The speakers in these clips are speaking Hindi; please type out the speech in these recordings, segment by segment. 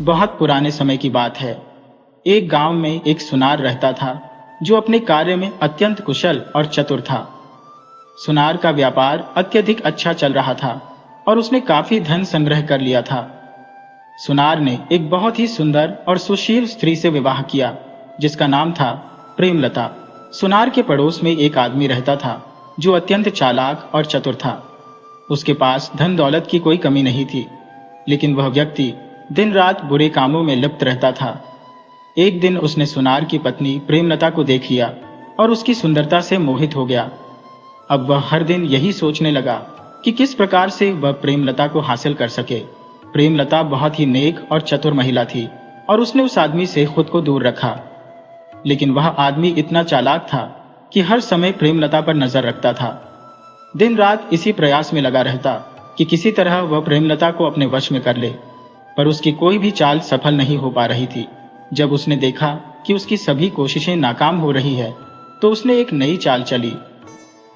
बहुत पुराने समय की बात है। एक गांव में एक सुनार रहता था जो अपने कार्य में अत्यंत कुशल और चतुर था। सुनार का व्यापार अत्यधिक अच्छा चल रहा था और उसने काफी धन संग्रह कर लिया था। सुनार ने एक बहुत ही सुंदर और सुशील स्त्री से विवाह किया जिसका नाम था प्रेमलता। सुनार के पड़ोस में एक आदमी रहता था जो अत्यंत चालाक और चतुर था। उसके पास धन दौलत की कोई कमी नहीं थी, लेकिन वह व्यक्ति दिन रात बुरे कामों में लिप्त रहता था। एक दिन उसने सुनार की पत्नी प्रेमलता को देख लिया और उसकी सुंदरता से मोहित हो गया। अब वह हर दिन यही सोचने लगा कि किस प्रकार से वह प्रेमलता को हासिल कर सके। प्रेमलता बहुत ही नेक और चतुर महिला थी और उसने उस आदमी से खुद को दूर रखा। लेकिन वह आदमी इतना चालाक था कि हर समय प्रेमलता पर नजर रखता था। दिन रात इसी प्रयास में लगा रहता कि किसी तरह वह प्रेमलता को अपने वश में कर ले, पर उसकी कोई भी चाल सफल नहीं हो पा रही थी। जब उसने देखा कि उसकी सभी कोशिशें नाकाम हो रही है, तो उसने एक नई चाल चली।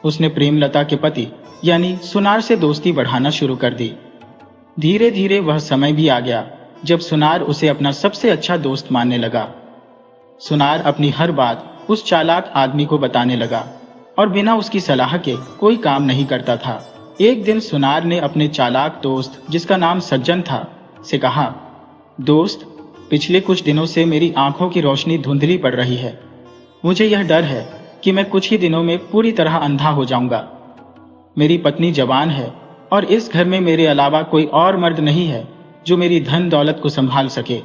उसने प्रेमलता के पति यानी सुनार से दोस्ती बढ़ाना शुरू कर दी। धीरे धीरे वह समय भी आ गया जब सुनार उसे अपना सबसे अच्छा दोस्त मानने लगा। सुनार अपनी हर बात उस चालाक आदमी को बताने लगा और बिना उसकी सलाह के कोई काम नहीं करता था। एक दिन सुनार ने अपने चालाक दोस्त, जिसका नाम सज्जन था, से कहा, दोस्त, पिछले कुछ दिनों से मेरी आंखों की रोशनी धुंधली पड़ रही है। मुझे यह डर है कि मैं कुछ ही दिनों में पूरी तरह अंधा हो जाऊंगा। मेरी पत्नी जवान है और इस घर में मेरे अलावा कोई और मर्द नहीं है जो मेरी धन दौलत को संभाल सके।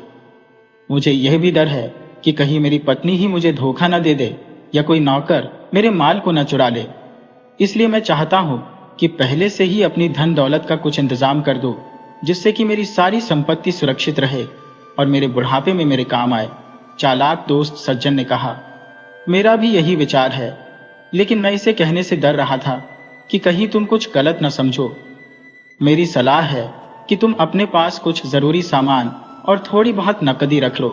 मुझे यह भी डर है कि कहीं मेरी पत्नी ही मुझे धोखा न दे दे या कोई नौकर मेरे माल को न चुरा ले। इसलिए मैं चाहता हूं कि पहले से ही अपनी धन दौलत का कुछ इंतजाम कर दो, जिससे कि मेरी सारी संपत्ति सुरक्षित रहे और मेरे बुढ़ापे में मेरे काम आए। चालाक दोस्त सज्जन ने कहा, मेरा भी यही विचार है, लेकिन मैं इसे कहने से डर रहा था कि कहीं तुम कुछ गलत न समझो। मेरी सलाह है कि तुम अपने पास कुछ जरूरी सामान और थोड़ी बहुत नकदी रख लो।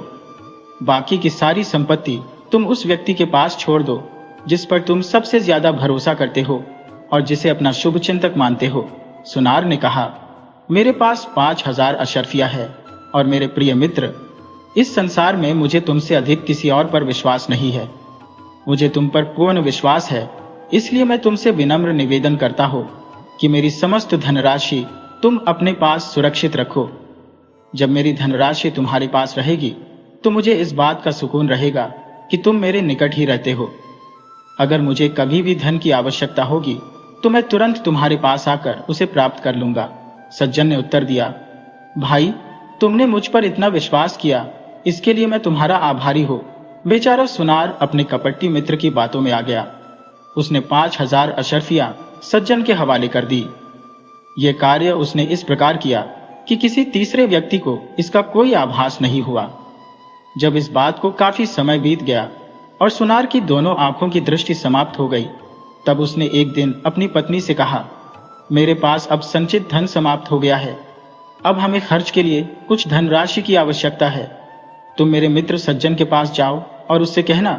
बाकी की सारी संपत्ति तुम उस व्यक्ति के पास छोड़ दो जिस पर तुम सबसे ज्यादा भरोसा करते हो और जिसे अपना शुभ चिंतक मानते हो। सुनार ने कहा, मेरे पास 5,000 अशर्फिया है और मेरे प्रिय मित्र, इस संसार में मुझे तुमसे अधिक किसी और पर विश्वास नहीं है। मुझे तुम पर पूर्ण विश्वास है, इसलिए मैं तुमसे विनम्र निवेदन करता हूं कि मेरी समस्त धनराशि तुम अपने पास सुरक्षित रखो। जब मेरी धनराशि तुम्हारे पास रहेगी तो मुझे इस बात का सुकून रहेगा कि तुम मेरे निकट ही रहते हो। अगर मुझे कभी भी धन की आवश्यकता होगी तो मैं तुरंत तुम्हारे पास आकर उसे प्राप्त कर लूंगा। सज्जन ने उत्तर दिया, भाई, तुमने मुझ पर इतना विश्वास किया, इसके लिए मैं तुम्हारा आभारी हूं। बेचारा सुनार अपने कपटी मित्र की बातों में आ गया। उसने 5,000 अशर्फिया सज्जन के हवाले कर दी। यह कार्य उसने इस प्रकार किया कि किसी तीसरे व्यक्ति को इसका कोई आभास नहीं हुआ। जब इस बात को काफी समय बीत गया और सुनार की दोनों आंखों की दृष्टि समाप्त हो गई, तब उसने एक दिन अपनी पत्नी से कहा, मेरे पास अब संचित धन समाप्त हो गया है। अब हमें खर्च के लिए कुछ धनराशि की आवश्यकता है। तुम मेरे मित्र सज्जन के पास जाओ और उससे कहना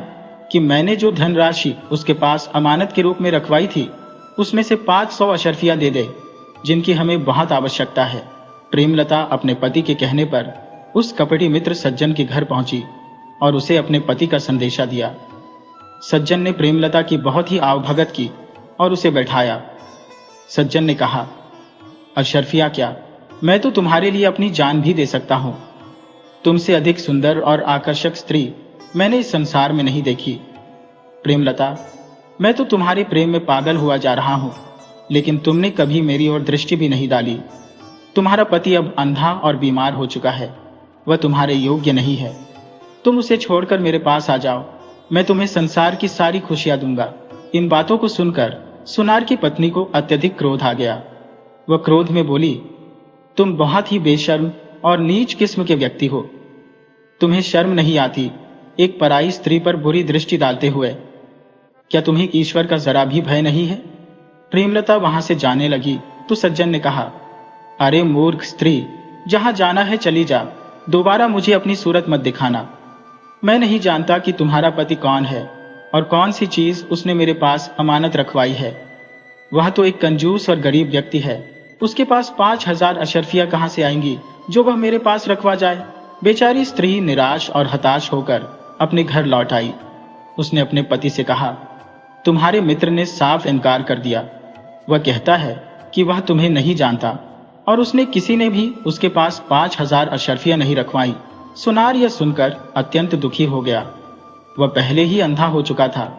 कि मैंने जो धनराशि उसके पास अमानत के रूप में रखवाई थी, उसमें से 500 अशर्फिया दे दे, जिनकी हमें बहुत आवश्यकता है। प्रेमलता अपने पति के कहने पर उस कपटी मित्र सज्जन के घर पहुंची और उसे अपने पति का संदेशा दिया। सज्जन ने प्रेमलता की बहुत ही आवभगत की और उसे बैठाया। सज्जन ने कहा, अशर्फिया क्या, मैं तो तुम्हारे लिए अपनी जान भी दे सकता हूं। तुमसे अधिक सुंदर और आकर्षक स्त्री मैंने इस संसार में नहीं देखी। प्रेमलता, मैं तो तुम्हारे प्रेम में पागल हुआ जा रहा हूं, लेकिन तुमने कभी मेरी ओर दृष्टि भी नहीं डाली। तुम्हारा पति अब अंधा और बीमार हो चुका है, वह तुम्हारे योग्य नहीं है। तुम उसे छोड़कर मेरे पास आ जाओ, मैं तुम्हें संसार की सारी खुशियां दूंगा। इन बातों को सुनकर सुनार की पत्नी को अत्यधिक क्रोध आ गया। वह क्रोध में बोली, तुम बहुत ही बेशर्म और नीच किस्म के व्यक्ति हो। तुम्हें शर्म नहीं आती एक पराई स्त्री पर बुरी दृष्टि डालते हुए? क्या तुम्हें ईश्वर का जरा भी भय नहीं है? प्रेमलता वहां से जाने लगी तो सज्जन ने कहा, अरे मूर्ख स्त्री, जहां जाना है चली जा, दोबारा मुझे अपनी सूरत मत दिखाना। मैं नहीं जानता कि तुम्हारा पति कौन है और कौन सी चीज उसने मेरे पास अमानत रखवाई है। वह तो एक कंजूस और गरीब व्यक्ति है। उसके पास 5,000 अशर्फिया कहां से आएंगी जो वह मेरे पास रखवा जाए। बेचारी स्त्री निराश और हताश होकर अपने घर लौट आई। उसने अपने पति से कहा, तुम्हारे मित्र ने साफ इनकार कर दिया। वह कहता है कि वह तुम्हें नहीं जानता और उसने किसी ने भी उसके पास 5000 अशर्फियां नहीं रखवाई। सुनार यह सुनकर अत्यंत दुखी हो गया। वह पहले ही अंधा हो चुका था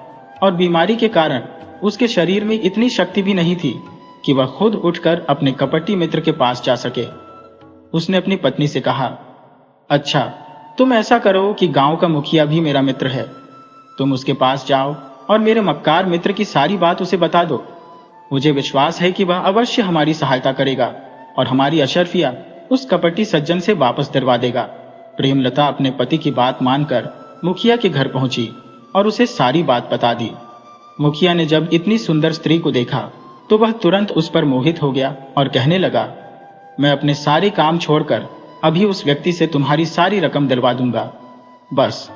और बीमारी के कारण उसके शरीर में इतनी शक्ति भी नहीं थी कि वह खुद उठकर अपने कपटी मित्र के पास जा सके। उसने अपनी पत्नी से कहा, अच्छा, तुम ऐसा करो कि गांव का मुखिया भी मेरा मित्र है। तुम उसके पास जाओ और मेरे मक्कार मित्र की सारी बात उसे बता दो। मुझे विश्वास है कि वह अवश्य हमारी सहायता करेगा और हमारी अशर्फिया उस कपटी सज्जन से वापस दिलवा देगा। प्रेमलता अपने पति की बात मानकर मुखिया के घर पहुंची और उसे सारी बात बता दी। मुखिया ने जब इतनी सुंदर स्त्री को देखा तो वह तुरंत उस पर मोहित हो गया और कहने लगा, मैं अपने सारे काम छोड़कर अभी उस व्यक्ति से तुम्हारी सारी रकम दिलवा दूंगा। बस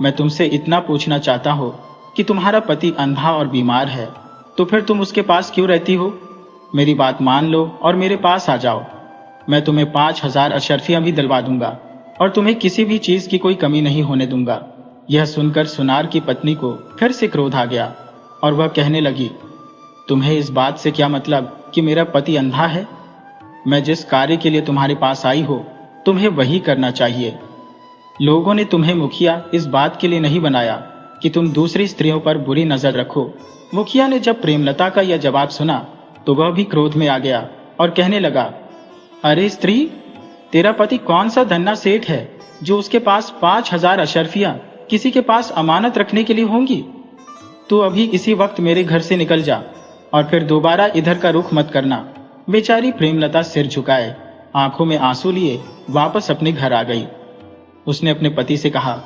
मैं तुमसे इतना पूछना चाहता हूं कि तुम्हारा पति अंधा और बीमार है, तो फिर तुम उसके पास क्यों रहती हो? मेरी बात मान लो और मेरे पास आ जाओ। मैं तुम्हें 5000 अशर्फियां भी दिलवा दूंगा और तुम्हें किसी भी चीज की कोई कमी नहीं होने दूंगा। यह सुनकर सुनार की पत्नी को फिर से क्रोध आ गया और वह कहने लगी, तुम्हें इस बात से क्या मतलब कि मेरा पति अंधा है? मैं जिस कार्य के लिए तुम्हारे पास आई हो, तुम्हें वही करना चाहिए। लोगों ने तुम्हें मुखिया इस बात के लिए नहीं बनाया कि तुम दूसरी स्त्रियों पर बुरी नजर रखो। मुखिया ने जब प्रेमलता का यह जवाब सुना तो वह भी क्रोध में आ गया और कहने लगा, अरे स्त्री, तेरा पति कौन सा धन्ना सेठ है जो उसके पास 5000 अशर्फियां किसी के पास अमानत रखने के लिए होंगी? तू अभी इसी वक्त मेरे घर से निकल जा और फिर दोबारा इधर का रुख मत करना। बेचारी प्रेमलता सिर झुकाए, आंखों में आंसू लिए वापस अपने घर आ गई। उसने अपने पति से कहा,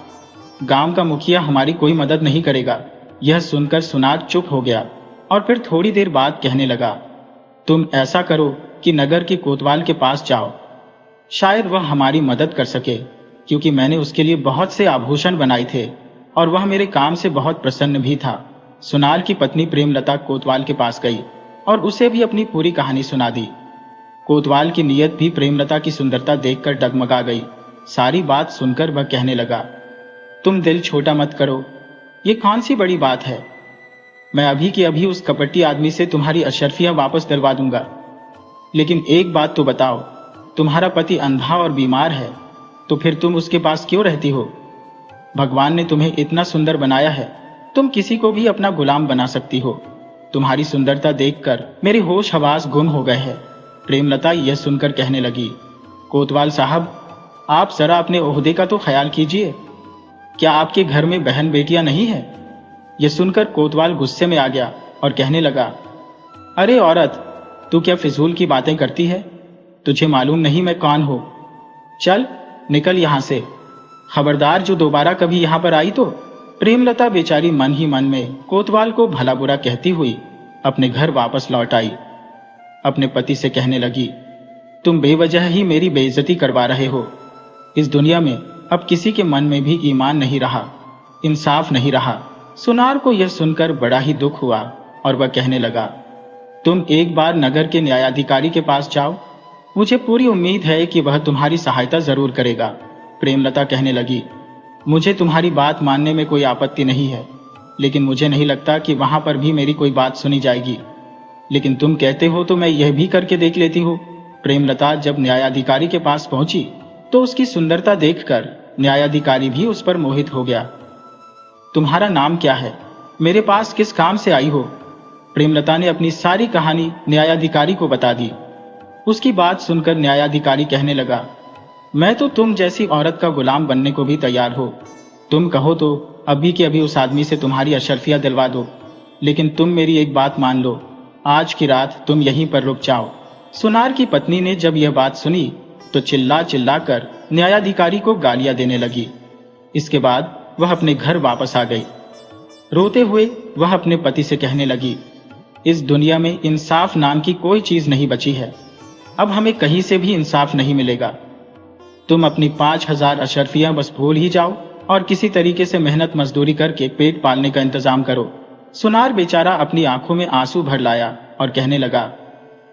गांव का मुखिया हमारी कोई मदद नहीं करेगा। यह सुनकर सुनार चुप हो गया और फिर थोड़ी देर बाद कहने लगा, तुम ऐसा करो कि नगर की कोतवाल के पास जाओ, शायद वह हमारी मदद कर सके, क्योंकि मैंने उसके लिए बहुत से आभूषण बनाए थे और वह मेरे काम से बहुत प्रसन्न भी था। सुनार की पत्नी प्रेमलता कोतवाल के पास गई और उसे भी अपनी पूरी कहानी सुना दी। कोतवाल की नीयत भी प्रेमलता की सुंदरता देखकर डगमगा गई। सारी बात सुनकर वह कहने लगा, तुम दिल छोटा मत करो, ये कौन सी बड़ी बात है। मैं अभी के अभी उस कपटी आदमी से तुम्हारी अशर्फियां वापस दिलवा दूंगा। लेकिन एक बात तो बताओ, तुम्हारा पति अंधा और बीमार है, तो फिर तुम उसके पास क्यों रहती हो? भगवान ने तुम्हें इतना सुंदर बनाया है, तुम किसी को भी अपना गुलाम बना सकती हो। तुम्हारी सुंदरता देखकर मेरे होश हवास गुम हो गए हैं। प्रेमलता यह सुनकर कहने लगी, कोतवाल साहब, आप जरा अपने ओहदे का तो ख्याल कीजिए। क्या आपके घर में बहन बेटियां नहीं है? यह सुनकर कोतवाल गुस्से में आ गया और कहने लगा, अरे औरत, तू क्या फिजूल की बातें करती है? तुझे मालूम नहीं मैं कौन हूं? चल निकल यहां से, खबरदार जो दोबारा कभी यहां पर आई तो। प्रेमलता बेचारी मन ही मन में कोतवाल को भला बुरा कहती हुई अपने घर वापस लौट आई। अपने पति से कहने लगी, तुम बेवजह ही मेरी बेइज्जती करवा रहे हो। इस दुनिया में अब किसी के मन में भी ईमान नहीं रहा, इंसाफ नहीं रहा। सुनार को यह सुनकर बड़ा ही दुख हुआ और वह कहने लगा, तुम एक बार नगर के न्यायाधिकारी के पास जाओ, मुझे पूरी उम्मीद है कि वह तुम्हारी सहायता जरूर करेगा। प्रेमलता कहने लगी, मुझे तुम्हारी बात मानने में कोई आपत्ति नहीं है, लेकिन मुझे नहीं लगता कि वहां पर भी मेरी कोई बात सुनी जाएगी। लेकिन तुम कहते हो तो मैं यह भी करके देख लेती हूँ। प्रेमलता जब न्यायाधिकारी के पास पहुंची तो उसकी सुंदरता देखकर न्यायाधिकारी भी उस पर मोहित हो गया। तुम्हारा नाम क्या है? मेरे पास किस काम से आई हो? प्रेमलता ने अपनी सारी कहानी न्यायाधिकारी को बता दी। उसकी बात सुनकर न्यायाधिकारी कहने लगा, मैं तो तुम जैसी औरत का गुलाम बनने को भी तैयार हो। तुम कहो तो अभी के अभी उस आदमी से तुम्हारी अशर्फियां दिलवा दो, लेकिन तुम मेरी एक बात मान लो, आज की रात तुम यहीं पर रुक जाओ। सुनार की पत्नी ने जब यह बात सुनी तो चिल्ला चिल्ला कर न्यायाधिकारी को गालियां देने लगी। इसके बाद वह अपने घर वापस आ गई। रोते हुए वह अपने पति से कहने लगी, इस दुनिया में इंसाफ नाम की कोई चीज नहीं बची है। अब हमें कहीं से भी इंसाफ नहीं मिलेगा। तुम अपनी 5000 अशर्फियां बस भूल ही जाओ और किसी तरीके से मेहनत मजदूरी करके पेट पालने का इंतजाम करो। सुनार बेचारा अपनी आंखों में आंसू भर लाया और कहने लगा,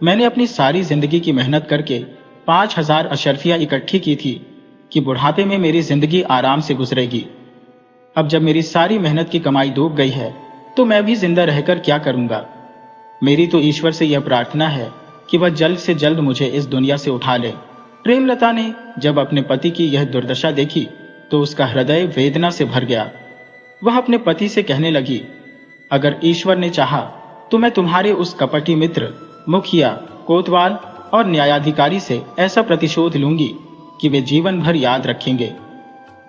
मैंने अपनी सारी जिंदगी की मेहनत करके 5000 अशर्फियां इकट्ठी की थी, कि बुढ़ापे में मेरी जिंदगी आराम से गुजरेगी। अब जब मेरी सारी मेहनत की कमाई डूब गई है तो मैं भी जिंदा रहकर क्या करूंगा। मेरी तो ईश्वर से यह प्रार्थना है कि वह जल्द से जल्द मुझे इस दुनिया से उठा ले। प्रेमलता ने जब अपने पति की यह दुर्दशा देखी तो उसका हृदय वेदना से भर गया। वह अपने पति से कहने लगी, अगर ईश्वर ने चाहा तो मैं तुम्हारे उस कपटी मित्र, मुखिया, कोतवाल और न्यायाधिकारी से ऐसा प्रतिशोध लूंगी कि वे जीवन भर याद रखेंगे।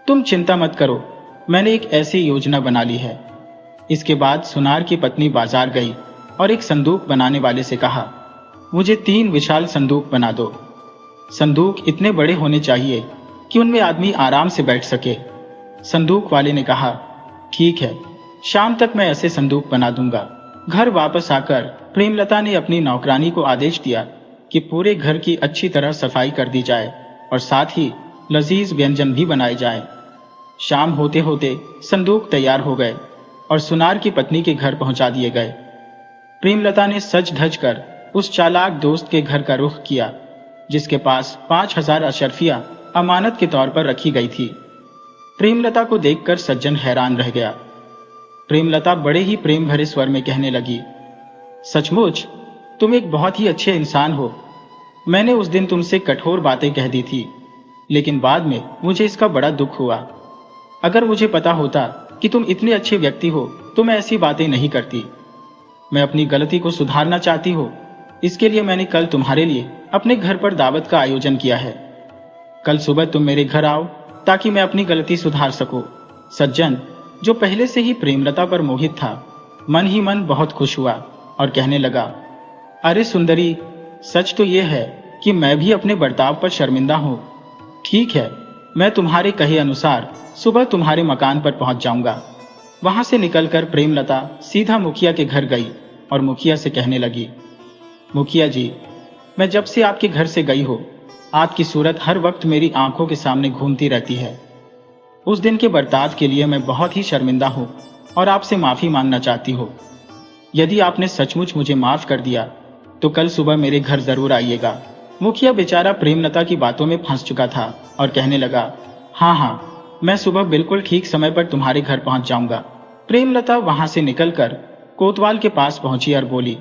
तुम चिंता मत करो, मैंने एक ऐसी योजना बना ली है। इसके बाद सुनार की पत्नी बाजार गई और एक संदूक बनाने वाले से कहा, मुझे 3 विशाल संदूक बना दो। संदूक इतने बड़े होने चाहिए कि उनमें आदमी आराम से बैठ सके। संदूक वाले ने कहा, ठीक है, शाम तक मैं ऐसे संदूक बना दूंगा। घर वापस आकर प्रेमलता ने अपनी नौकरानी को आदेश दिया कि पूरे घर की अच्छी तरह सफाई कर दी जाए और साथ ही लजीज व्यंजन भी बनाए जाएं। शाम होते होते संदूक तैयार हो गए और सुनार की पत्नी के घर पहुंचा दिए गए। प्रेमलता ने सज धज कर उस चालाक दोस्त के घर का रुख किया जिसके पास 5000 अशर्फिया अमानत के तौर पर रखी गई थी। प्रेमलता को देखकर सज्जन हैरान रह गया। प्रेमलता बड़े ही प्रेम भरे स्वर में कहने लगी, सचमुच तुम एक बहुत ही अच्छे इंसान हो। मैंने उस दिन तुमसे कठोर बातें कह दी थी, लेकिन बाद में मुझे इसका बड़ा दुख हुआ। अगर मुझे पता होता कि तुम इतने अच्छे व्यक्ति हो तो मैं ऐसी बातें नहीं करती। मैं अपनी गलती को सुधारना चाहती हूँ, इसके लिए मैंने कल तुम्हारे लिए अपने घर पर दावत का आयोजन किया है। कल सुबह तुम मेरे घर आओ ताकि मैं अपनी गलती सुधार सकूं। सज्जन, जो पहले से ही प्रेमलता पर मोहित था, मन ही मन बहुत खुश हुआ और कहने लगा, अरे सुंदरी, सच तो यह है कि मैं भी अपने बर्ताव पर शर्मिंदा हूँ। ठीक है, मैं तुम्हारे कहे अनुसार सुबह तुम्हारे मकान पर पहुंच जाऊंगा। वहां से निकलकर प्रेमलता सीधा मुखिया के घर गई और मुखिया से कहने लगी, मुखिया जी, मैं जब से आपके घर से गई हो, आपकी सूरत हर वक्त मेरी आंखों के सामने घूमती रहती है। उस दिन के बर्ताव के लिए मैं बहुत ही शर्मिंदा हूँ और आपसे माफी मांगना चाहती हूँ। यदि आपने सचमुच मुझे माफ कर दिया तो कल सुबह मेरे घर जरूर आइएगा। मुखिया बेचारा प्रेमलता की बातों में फंस चुका था और कहने लगा, हाँ, मैं सुबह बिल्कुल ठीक समय पर तुम्हारे घर पहुंच जाऊंगा। प्रेमलता वहां से निकलकर कोतवाल के पास पहुंची और बोली,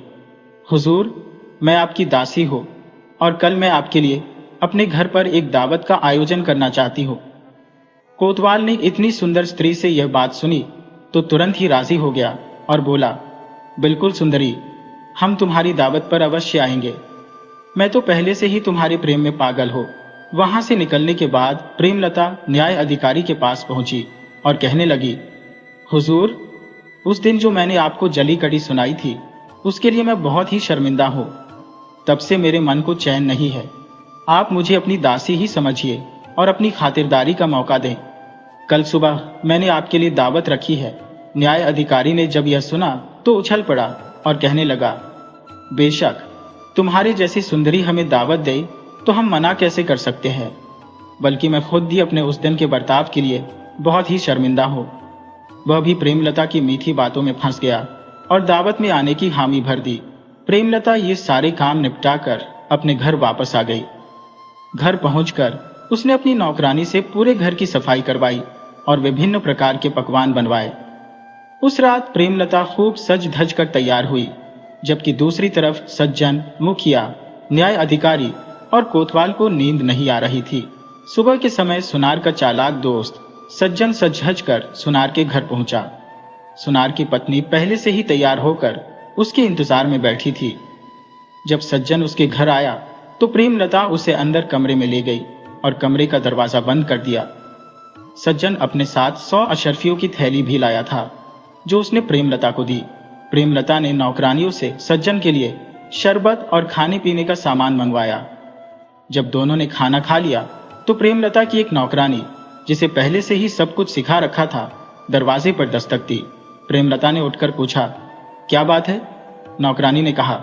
हुजूर, मैं आपकी दासी हूँ और कल मैं आपके लिए अपने घर पर एक दावत का आयोजन करना चाहती हूँ। कोतवाल ने इतनी सुंदर स्त्री से यह बात सुनी तो तुरंत ही राजी हो गया और बोला, बिल्कुल सुंदरी, हम तुम्हारी दावत पर अवश्य आएंगे। मैं तो पहले से ही तुम्हारे प्रेम में पागल हो। वहां से निकलने के बाद प्रेमलता न्याय अधिकारी के पास पहुंची और कहने लगी, हुजूर, उस दिन जो मैंने आपको जली कड़ी सुनाई थी उसके लिए मैं बहुत ही शर्मिंदा हूँ। तब से मेरे मन को चैन नहीं है। आप मुझे अपनी दासी ही समझिए और अपनी खातिरदारी का मौका दें। कल सुबह मैंने आपके लिए दावत रखी है। न्याय अधिकारी ने जब यह सुना तो उछल पड़ा और कहने लगा, बेशक, तुम्हारे जैसी सुंदरी हमें दावत दे तो हम मना कैसे कर सकते हैं। बल्कि मैं खुद ही अपने उस दिन के बर्ताव के लिए बहुत ही शर्मिंदा हूँ। वह भी प्रेमलता की मीठी बातों में फंस गया और दावत में आने की हामी भर दी। प्रेमलता ये सारे काम निपटाकर अपने घर वापस आ गई। घर पहुंचकर उसने अपनी नौकरानी से पूरे घर की सफाई करवाई और विभिन्न प्रकार के पकवान बनवाए। उस रात प्रेमलता खूब सज धज कर तैयार हुई, जबकि दूसरी तरफ सज्जन, मुखिया, न्याय अधिकारी और कोतवाल को नींद नहीं आ रही थी। सुबह के समय सुनार का चालाक दोस्त सज्जन सज धज कर सुनार के घर पहुंचा। सुनार की पत्नी पहले से ही तैयार होकर उसके इंतजार में बैठी थी। जब सज्जन उसके घर आया तो प्रेमलता उसे अंदर कमरे में ले गई और कमरे का दरवाजा बंद कर दिया। सज्जन अपने साथ 100 अशर्फियों की थैली भी लाया था जो उसने प्रेमलता को दी। प्रेमलता ने नौकरानियों से सज्जन के लिए शरबत और खाने पीने का सामान मंगवाया। जब दोनों ने खाना खा लिया तो प्रेमलता की एक नौकरानी, जिसे पहले से ही सब कुछ सिखा रखा था, दरवाजे पर दस्तक दी। प्रेमलता ने उठकर पूछा, क्या बात है? नौकरानी ने कहा,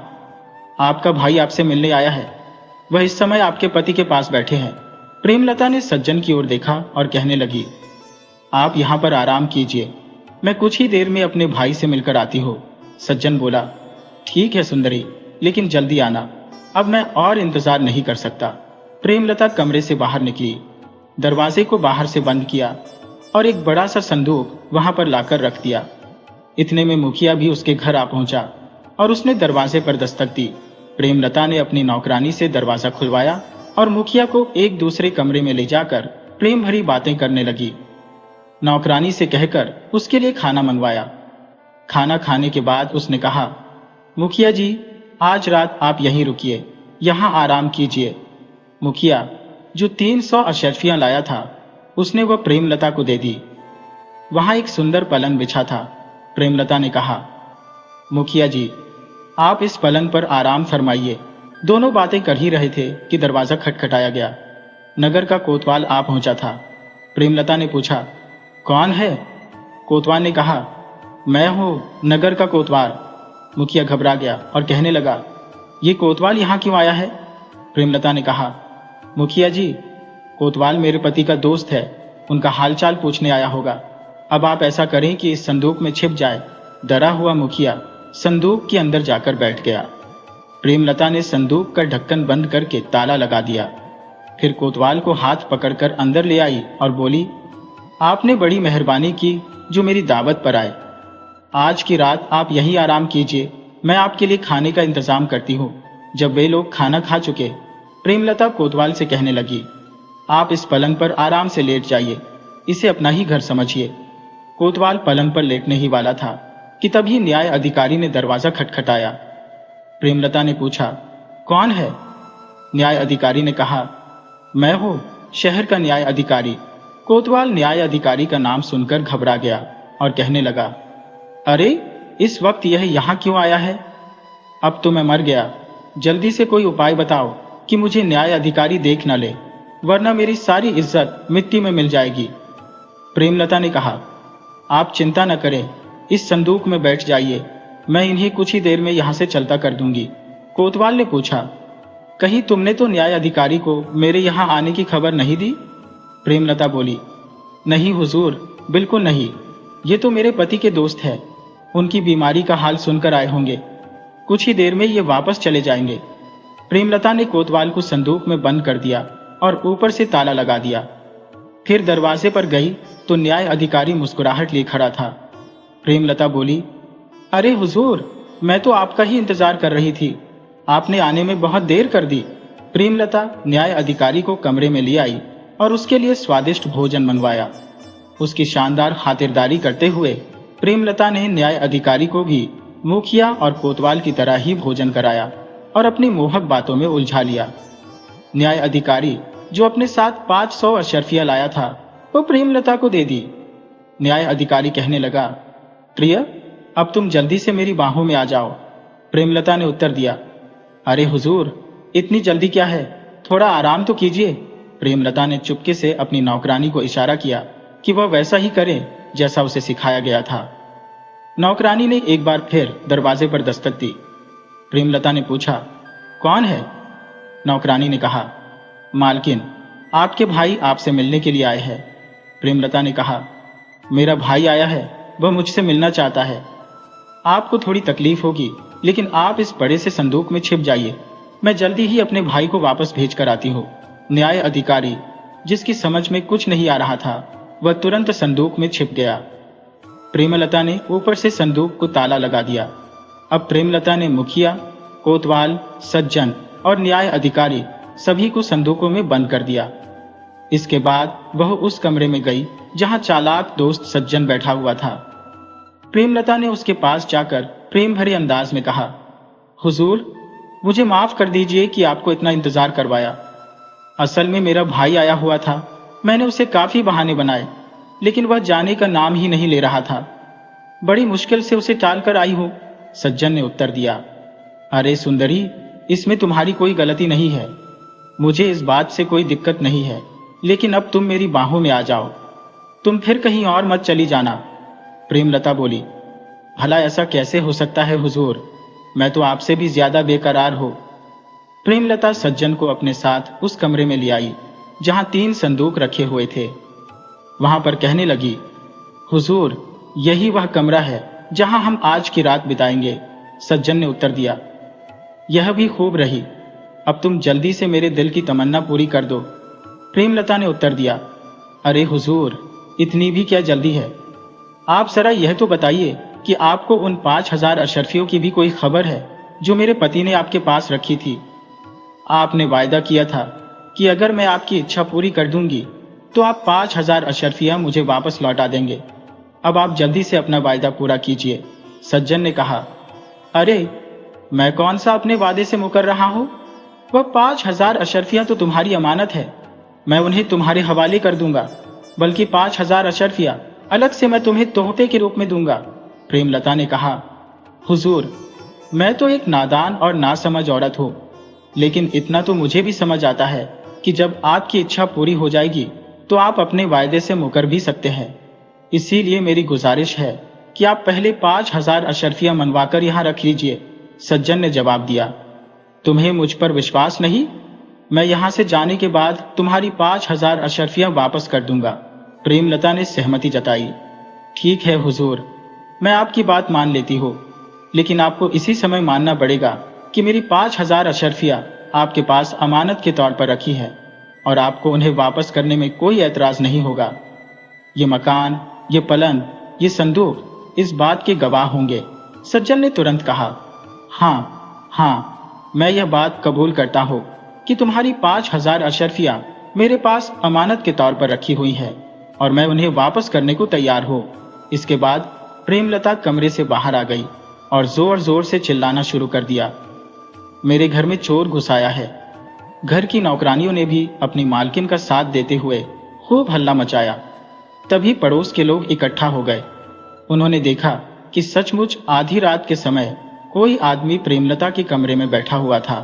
आपका भाई आपसे मिलने आया है। वह इस समय आपके पति के पास बैठे हैं। प्रेमलता ने सज्जन की ओर देखा और कहने लगी, आप यहाँ पर आराम कीजिए, मैं कुछ ही देर में अपने भाई से मिलकर आती हूँ। सज्जन बोला, ठीक है सुंदरी, लेकिन जल्दी आना, अब मैं और इंतजार नहीं कर सकता। प्रेमलता कमरे से बाहर निकली। दरवाजे को बाहर से बंद किया और एक बड़ा सा संदूक वहां पर लाकर रख दिया। इतने में मुखिया भी उसके घर आ पहुंचा और उसने दरवाजे पर दस्तक दी। प्रेमलता ने अपनी नौकरानी से दरवाजा खुलवाया और मुखिया को एक दूसरे कमरे में ले जाकर प्रेम भरी बातें करने लगी। नौकरानी से कहकर उसके लिए खाना मंगवाया। खाना खाने के बाद उसने कहा, मुखिया जी, आज रात आप यहीं रुकिए, यहाँ आराम कीजिए। मुखिया जो 300 अशर्फियां लाया था उसने वह प्रेमलता को दे दी। वहां एक सुंदर पलंग बिछा था। प्रेमलता ने कहा, मुखिया जी, आप इस पलंग पर आराम फरमाइए। दोनों बातें कर ही रहे थे कि दरवाजा खटखटाया गया। नगर का कोतवाल आ पहुंचा था। प्रेमलता ने पूछा, कौन है? कोतवाल ने कहा, मैं हूं, नगर का कोतवाल। मुखिया घबरा गया और कहने लगा, ये कोतवाल यहाँ क्यों आया है? प्रेमलता ने कहा, मुखिया जी, कोतवाल मेरे पति का दोस्त है, उनका हालचाल पूछने आया होगा। अब आप ऐसा करें कि इस संदूक में छिप जाए। डरा हुआ मुखिया संदूक के अंदर जाकर बैठ गया। प्रेमलता ने संदूक का ढक्कन बंद करके ताला लगा दिया। फिर कोतवाल को हाथ पकड़कर अंदर ले आई और बोली, आपने बड़ी मेहरबानी की जो मेरी दावत पर आए। आज की रात आप यहीं आराम कीजिए, मैं आपके लिए खाने का इंतजाम करती हूँ। जब वे लोग खाना खा चुके, प्रेमलता कोतवाल से कहने लगी, आप इस पलंग पर आराम से लेट जाइए, इसे अपना ही घर समझिए। कोतवाल पलंग पर लेटने ही वाला था कि तभी न्याय अधिकारी ने दरवाजा खटखटाया। प्रेमलता ने पूछा, कौन है? न्याय अधिकारी ने कहा, मैं हूं, शहर का न्याय अधिकारी। कोतवाल न्याय अधिकारी का नाम सुनकर घबरा गया और कहने लगा, अरे, इस वक्त यह यहाँ क्यों आया है? अब तो मैं मर गया। जल्दी से कोई उपाय बताओ कि मुझे न्याय अधिकारी देख न ले, वरना मेरी सारी इज्जत मिट्टी में मिल जाएगी। प्रेमलता ने कहा, आप चिंता न करें, इस संदूक में बैठ जाइए, मैं इन्हें कुछ ही देर में यहाँ से चलता कर दूंगी। कोतवाल ने पूछा, कहीं तुमने तो न्याय अधिकारी को मेरे यहाँ आने की खबर नहीं दी? प्रेमलता बोली, नहीं हुजूर, बिल्कुल नहीं। ये तो मेरे पति के दोस्त है, उनकी बीमारी का हाल सुनकर आए होंगे। कुछ ही देर में ये वापस चले जाएंगे। प्रेमलता ने कोतवाल को संदूक में बंद कर दिया और ऊपर से ताला लगा दिया। फिर दरवाजे पर गई तो न्याय अधिकारी मुस्कुराहट लिए खड़ा था। प्रेमलता बोली, अरे हुजूर, मैं तो आपका ही इंतजार कर रही थी, आपने आने में बहुत देर कर दी। प्रेमलता न्याय अधिकारी को कमरे में ले आई और उसके लिए स्वादिष्ट भोजन मंगवाया। उसकी शानदार खातिरदारी करते हुए प्रेमलता ने न्याय अधिकारी को भी मुखिया और कोतवाल की तरह ही भोजन कराया और अपनी मोहक बातों में उलझा लिया। न्याय अधिकारी जो अपने साथ 500 अशर्फियां लाया था वो प्रेमलता को दे दी। न्याय अधिकारी कहने लगा, प्रिय, अब तुम जल्दी से मेरी बाहों में आ जाओ। प्रेमलता ने उत्तर दिया, अरे हुजूर, इतनी जल्दी क्या है, थोड़ा आराम तो कीजिए। प्रेमलता ने चुपके से अपनी नौकरानी को इशारा किया कि वह वैसा ही करे जैसा उसे सिखाया गया था। नौकरानी ने एक बार फिर दरवाजे पर दस्तक दी। प्रेमलता ने पूछा, कौन है? नौकरानी ने कहा, मालकिन, आपके भाई आपसे मिलने के लिए आए हैं। प्रेमलता ने कहा, मेरा भाई आया है, वह मुझसे मिलना चाहता है। आपको थोड़ी तकलीफ होगी, लेकिन आप इस बड़े से संदूक में छिप जाइए, मैं जल्दी ही अपने भाई को वापस भेज कर आती हूँ। न्याय अधिकारी, जिसकी समझ में कुछ नहीं आ रहा था, वह तुरंत संदूक में छिप गया। प्रेमलता ने ऊपर से संदूक को ताला लगा दिया। अब प्रेमलता ने मुखिया, कोतवाल, सज्जन और न्याय अधिकारी सभी को संदूकों में बंद कर दिया। इसके बाद वह उस कमरे में गई जहां चालाक दोस्त सज्जन बैठा हुआ था। प्रेमलता ने उसके पास जाकर प्रेम भरे अंदाज में कहा, हुजूर, मुझे माफ कर दीजिए कि आपको इतना इंतजार करवाया। असल में मेरा भाई आया हुआ था, मैंने उसे काफी बहाने बनाए, लेकिन वह जाने का नाम ही नहीं ले रहा था। बड़ी मुश्किल से उसे टाल कर आई हूं। सज्जन ने उत्तर दिया, अरे सुंदरी, इसमें तुम्हारी कोई गलती नहीं है, मुझे इस बात से कोई दिक्कत नहीं है, लेकिन अब तुम मेरी बाहों में आ जाओ, तुम फिर कहीं और मत चली जाना। प्रेमलता बोली, भला ऐसा कैसे हो सकता है हुजूर, मैं तो आपसे भी ज्यादा बेकरार हूं। प्रेमलता सज्जन को अपने साथ उस कमरे में ले आई जहां 3 संदूक रखे हुए थे। वहां पर कहने लगी, हुजूर, यही वह कमरा है जहां हम आज की रात बिताएंगे। सज्जन ने उत्तर दिया, यह भी खूब रही, अब तुम जल्दी से मेरे दिल की तमन्ना पूरी कर दो। प्रेमलता ने उत्तर दिया, अरे हुजूर, इतनी भी क्या जल्दी है? आप जरा यह तो बताइए कि आपको उन 5,000 अशरफियों की भी कोई खबर है जो मेरे पति ने आपके पास रखी थी? आपने वायदा किया था कि अगर मैं आपकी इच्छा पूरी कर दूंगी तो आप 5,000 अशरफियां मुझे वापस लौटा देंगे। अब आप जल्दी से अपना वायदा पूरा कीजिए। सज्जन ने कहा, अरे मैं कौन सा अपने वादे से मुकर रहा हूं? वह 5,000 अशरफियां तो तुम्हारी अमानत है, मैं उन्हें तुम्हारे हवाले कर दूंगा, बल्कि 5,000 अशरफियां अलग से मैं तुम्हें तोहफे के रूप में दूंगा। प्रेमलता ने कहा, हुजूर, मैं तो एक नादान और नासमझ औरत हूं, लेकिन इतना तो मुझे भी समझ आता है कि जब आपकी इच्छा पूरी हो जाएगी तो आप अपने वायदे से मुकर भी सकते हैं। इसीलिए मेरी गुजारिश है कि आप पहले 5,000 अशरफियां मनवाकर यहां रख लीजिए। सज्जन ने जवाब दिया, तुम्हें मुझ पर विश्वास नहीं? मैं यहां से जाने के बाद तुम्हारी 5,000 अशरफियां वापस कर दूंगा। प्रेमलता ने सहमति जताई। ठीक है हुजूर, मैं आपकी बात मान लेती हूँ, लेकिन आपको इसी समय मानना पड़ेगा कि मेरी 5,000 अशरफियां आपके पास अमानत के तौर पर रखी है और आपको उन्हें वापस करने में कोई ऐतराज नहीं होगा। ये मकान, ये पलंग, ये संदूक इस बात के गवाह होंगे। सज्जन ने तुरंत कहा, हाँ, मैं यह बात कबूल करता हूँ कि तुम्हारी 5,000 अशरफियां मेरे पास अमानत के तौर पर रखी हुई है और मैं उन्हें वापस करने को तैयार हूँ। इसके बाद प्रेमलता कमरे से बाहर आ गई और जोर जोर से चिल्लाना शुरू कर दिया, मेरे घर में चोर घुस आया है। घर की नौकरानियों ने भी अपनी मालकिन का साथ देते हुए खूब हल्ला मचाया। तभी पड़ोस के लोग इकट्ठा हो गए। उन्होंने देखा कि सचमुच आधी रात के समय कोई आदमी प्रेमलता के कमरे में बैठा हुआ था।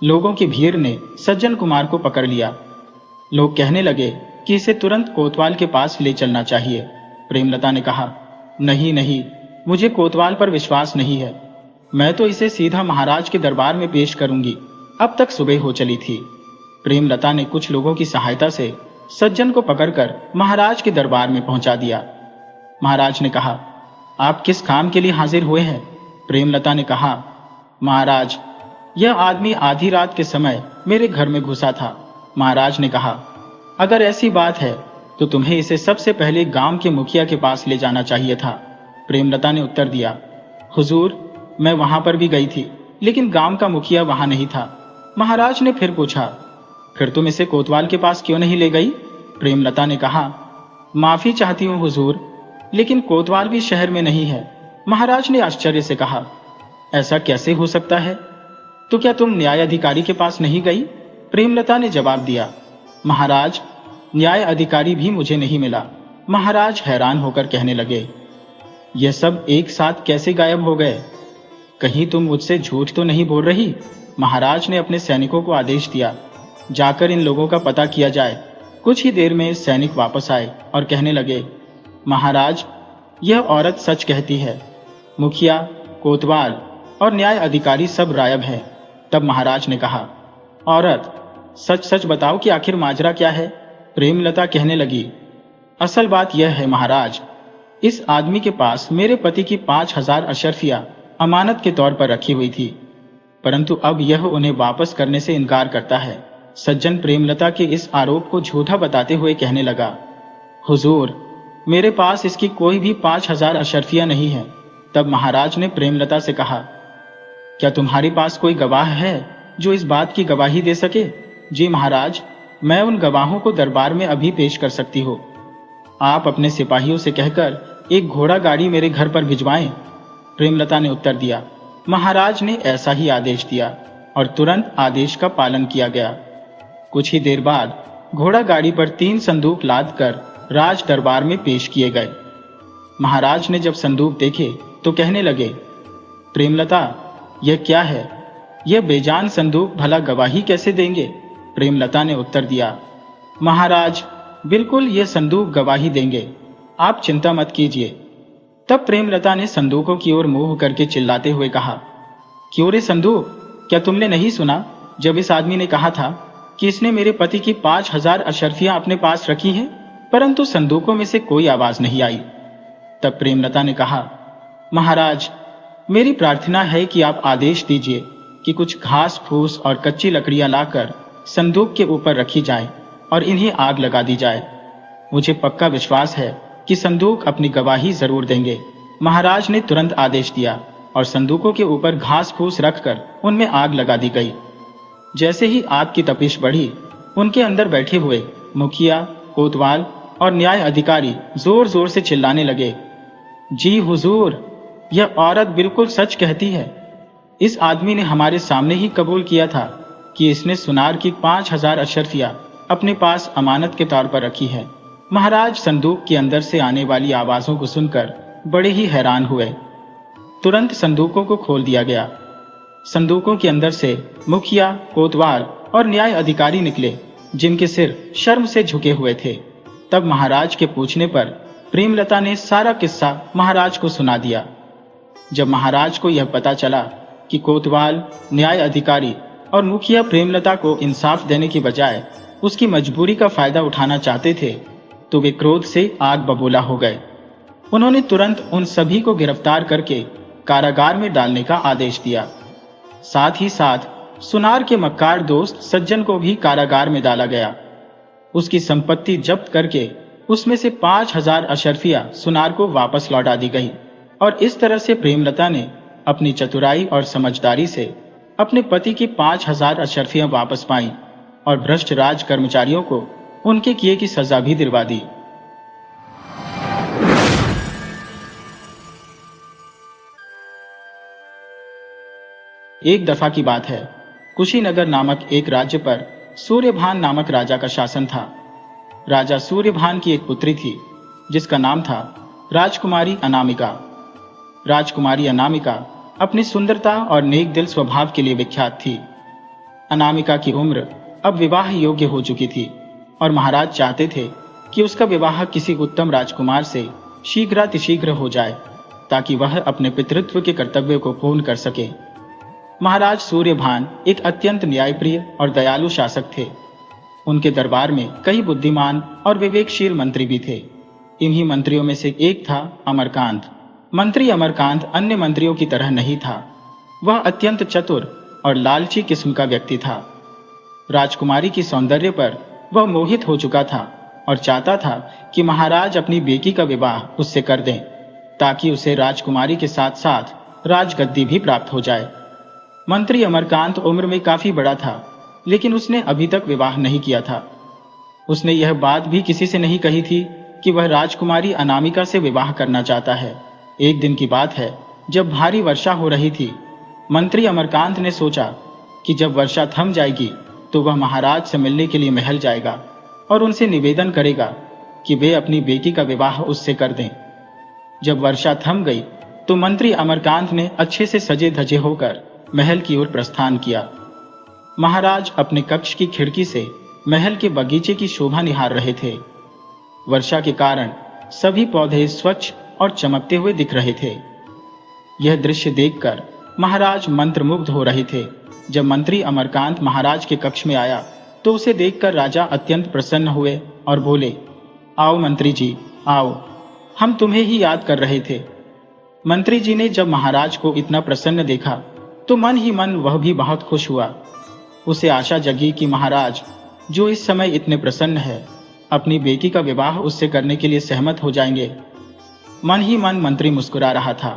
लोगों की भीड़ ने सज्जन कुमार को पकड़ लिया। लोग कहने लगे कि इसे तुरंत कोतवाल के पास ले चलना चाहिए। प्रेमलता ने कहा, नहीं नहीं, मुझे कोतवाल पर विश्वास नहीं है, मैं तो इसे सीधा महाराज के दरबार में पेश करूंगी। अब तक सुबह हो चली थी। प्रेमलता ने कुछ लोगों की सहायता से सज्जन को पकड़कर महाराज के दरबार में पहुंचा दिया। महाराज ने कहा, आप किस काम के लिए हाजिर हुए हैं? प्रेमलता ने कहा, महाराज, यह आदमी आधी रात के समय मेरे घर में घुसा था। महाराज ने कहा, अगर ऐसी बात है तो तुम्हें इसे सबसे पहले गांव के मुखिया के पास ले जाना चाहिए था। प्रेमलता ने उत्तर दिया, हुजूर, मैं वहां पर भी गई थी, लेकिन गांव का मुखिया वहां नहीं था। महाराज ने फिर पूछा, फिर तुम इसे कोतवाल के पास क्यों नहीं ले गई? प्रेमलता ने कहा, माफी चाहती हूं हुजूर, लेकिन कोतवाल भी शहर में नहीं है। महाराज ने आश्चर्य से कहा, ऐसा कैसे हो सकता है? तो क्या तुम न्याय अधिकारी के पास नहीं गई? प्रेमलता ने जवाब दिया, महाराज, न्याय अधिकारी भी मुझे नहीं मिला। महाराज हैरान होकर कहने लगे, यह सब एक साथ कैसे गायब हो गए? कहीं तुम मुझसे झूठ तो नहीं बोल रही? महाराज ने अपने सैनिकों को आदेश दिया, जाकर इन लोगों का पता किया जाए। कुछ ही देर में सैनिक वापस आए और कहने लगे, महाराज, यह औरत सच कहती है। मुखिया, कोतवाल और न्याय अधिकारी सब गायब है। तब महाराज ने कहा, औरत, सच सच बताओ कि आखिर माजरा क्या है? प्रेमलता कहने लगी, असल बात यह है महाराज, इस आदमी के पास मेरे पति की 5,000 अशरफियां अमानत के तौर पर रखी हुई थी, परंतु अब यह उन्हें वापस करने से इनकार करता है। सज्जन प्रेमलता के इस आरोप को झूठा बताते हुए कहने लगा, हुजूर, मेरे पास इसकी कोई भी 5,000 अशरफियां नहीं है। तब महाराज ने प्रेमलता से कहा, क्या तुम्हारे पास कोई गवाह है जो इस बात की गवाही दे सके? जी महाराज, मैं उन गवाहों को दरबार में अभी पेश कर सकती हूँ। आप अपने सिपाहियों से कहकर एक घोड़ा गाड़ी मेरे घर पर भिजवाएं। प्रेमलता ने उत्तर दिया। महाराज ने ऐसा ही आदेश दिया और तुरंत आदेश का पालन किया गया। कुछ ही देर बाद घोड़ा गाड़ी पर 3 संदूक लादकर राज दरबार में पेश किए गए। महाराज ने जब संदूक देखे तो कहने लगे, प्रेमलता, यह क्या है? यह बेजान संदूक भला गवाही कैसे देंगे? प्रेमलता ने उत्तर दिया, महाराज, बिल्कुल यह संदूक गवाही देंगे, आप चिंता मत कीजिए। तब प्रेमलता ने संदूकों की ओर मुंह करके चिल्लाते हुए कहा, क्यों रे संदूक, क्या तुमने नहीं सुना जब इस आदमी ने कहा था कि इसने मेरे पति की 5,000 अशरफियां अपने पास रखी हैं, परंतु संदूकों में से कोई आवाज नहीं आई। तब प्रेमलता ने कहा, महाराज, मेरी प्रार्थना है कि आप आदेश दीजिए कि कुछ घास फूस और कच्ची लकड़ियां लाकर संदूक के ऊपर रखी जाएं और इन्हें आग लगा दी जाए। मुझे पक्का विश्वास है कि संदूक अपनी गवाही जरूर देंगे। महाराज ने तुरंत आदेश दिया और संदूकों के ऊपर घास फूस रखकर उनमें आग लगा दी गई। जैसे ही आग की तपिश बढ़ी, उनके अंदर बैठे हुए मुखिया, कोतवाल और न्याय अधिकारी जोर जोर से चिल्लाने लगे, जी हुजूर, यह औरत बिल्कुल सच कहती है। इस आदमी ने हमारे सामने ही कबूल किया था कि इसने सुनार की 5000 अशर्फियां अपने पास अमानत के तौर पर रखी है। महाराज संदूक के अंदर से आने वाली आवाजों को सुनकर बड़े ही हैरान हुए। तुरंत संदूकों को खोल दिया गया। संदूकों के अंदर से मुखिया, कोतवाल और न्याय अधिकारी निकले, जिनके सिर शर्म से झुके हुए थे। तब महाराज के पूछने पर प्रेमलता ने सारा किस्सा महाराज को सुना दिया। जब महाराज को यह पता चला कि कोतवाल, न्याय अधिकारी और मुखिया प्रेमलता को इंसाफ देने की बजाय उसकी मजबूरी का फायदा उठाना चाहते थे, तो वे क्रोध से आग बबूला हो गए। उन्होंने तुरंत उन सभी को गिरफ्तार करके कारागार में डालने का आदेश दिया। साथ ही साथ सुनार के मक्कार दोस्त सज्जन को भी कारागार में डाला गया। उसकी संपत्ति जब्त करके उसमें से 5000 अशर्फियां सुनार को वापस लौटा दी गई। और इस तरह से प्रेमलता ने अपनी चतुराई और समझदारी से अपने पति की 5000 अशर्फियां वापस पाई और भ्रष्ट राज कर्मचारियों को उनके किए की सजा भी दिलवा दी। एक दफा की बात है, कुशीनगर नामक एक राज्य पर सूर्यभान नामक राजा का शासन था। राजा सूर्यभान की एक पुत्री थी जिसका नाम था राजकुमारी अनामिका। राजकुमारी अनामिका अपनी सुंदरता और नेक दिल स्वभाव के लिए विख्यात थी। अनामिका की उम्र अब विवाह योग्य हो चुकी थी और महाराज चाहते थे कि उसका विवाह किसी उत्तम राजकुमार से शीघ्रातिशीघ्र हो जाए, ताकि वह अपने पितृत्व के कर्तव्य को पूर्ण कर सके। महाराज सूर्यभान एक अत्यंत न्यायप्रिय और दयालु शासक थे। उनके दरबार में कई बुद्धिमान और विवेकशील मंत्री भी थे। इन्हीं मंत्रियों में से एक था अमरकांत। मंत्री अमरकांत अन्य मंत्रियों की तरह नहीं था। वह अत्यंत चतुर और लालची किस्म का व्यक्ति था। राजकुमारी की सौंदर्य पर वह मोहित हो चुका था और चाहता था कि महाराज अपनी बेटी का विवाह उससे कर दें, ताकि उसे राजकुमारी के साथ साथ राजगद्दी भी प्राप्त हो जाए। मंत्री अमरकांत उम्र में काफी बड़ा था, लेकिन उसने अभी तक विवाह नहीं किया था। उसने यह बात भी किसी से नहीं कही थी कि वह राजकुमारी अनामिका से विवाह करना चाहता है। एक दिन की बात है, जब भारी वर्षा हो रही थी। मंत्री अमरकांत ने सोचा कि जब वर्षा थम जाएगी तो वह महाराज से मिलने के लिए महल जाएगा और उनसे निवेदन करेगा कि वे अपनी बेटी का विवाह उससे कर दें। जब वर्षा थम गई तो मंत्री अमरकांत ने अच्छे से सजे धजे होकर महल की ओर प्रस्थान किया। महाराज अपने कक्ष की खिड़की से महल के बगीचे की शोभा निहार रहे थे। वर्षा के कारण सभी पौधे स्वच्छ और चमकते हुए दिख रहे थे। यह दृश्य देखकर महाराज मंत्रमुग्ध हो रहे थे। जब मंत्री अमरकांत महाराज के कक्ष में आया तो उसे देखकर राजा अत्यंत प्रसन्न हुए और बोले, आओ मंत्री जी, आओ, हम तुम्हें ही याद कर रहे थे। मंत्री जी ने जब महाराज को इतना प्रसन्न देखा तो मन ही मन वह भी बहुत खुश हुआ। उसे आशा जगी कि महाराज, जो इस समय इतने प्रसन्न है, अपनी बेटी का विवाह उससे करने के लिए सहमत हो जाएंगे। मन ही मन मंत्री मुस्कुरा रहा था।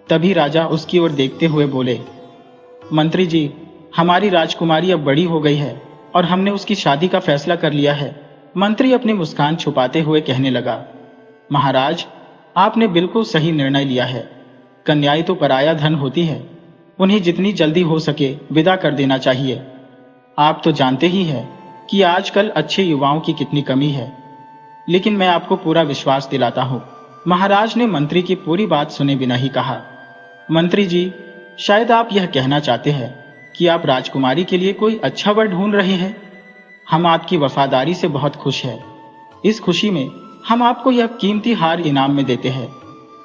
तभी राजा उसकी ओर देखते हुए बोले, मंत्री जी, हमारी राजकुमारी अब बड़ी हो गई है और हमने उसकी शादी का फैसला कर लिया है। मंत्री अपनी मुस्कान छुपाते हुए कहने लगा, महाराज, आपने बिल्कुल सही निर्णय लिया है। कन्याएं तो पराया धन होती है, उन्हें जितनी जल्दी हो सके विदा कर देना चाहिए। आप तो जानते ही हैं कि आजकल अच्छे युवाओं की कितनी कमी है, लेकिन मैं आपको पूरा विश्वास दिलाता हूँ। महाराज ने मंत्री की पूरी बात सुने बिना ही कहा, मंत्री जी, शायद आप यह कहना चाहते हैं कि आप राजकुमारी के लिए कोई अच्छा वर ढूंढ रहे हैं। हम आपकी वफादारी से बहुत खुश हैं। इस खुशी में हम आपको यह कीमती हार इनाम में देते हैं।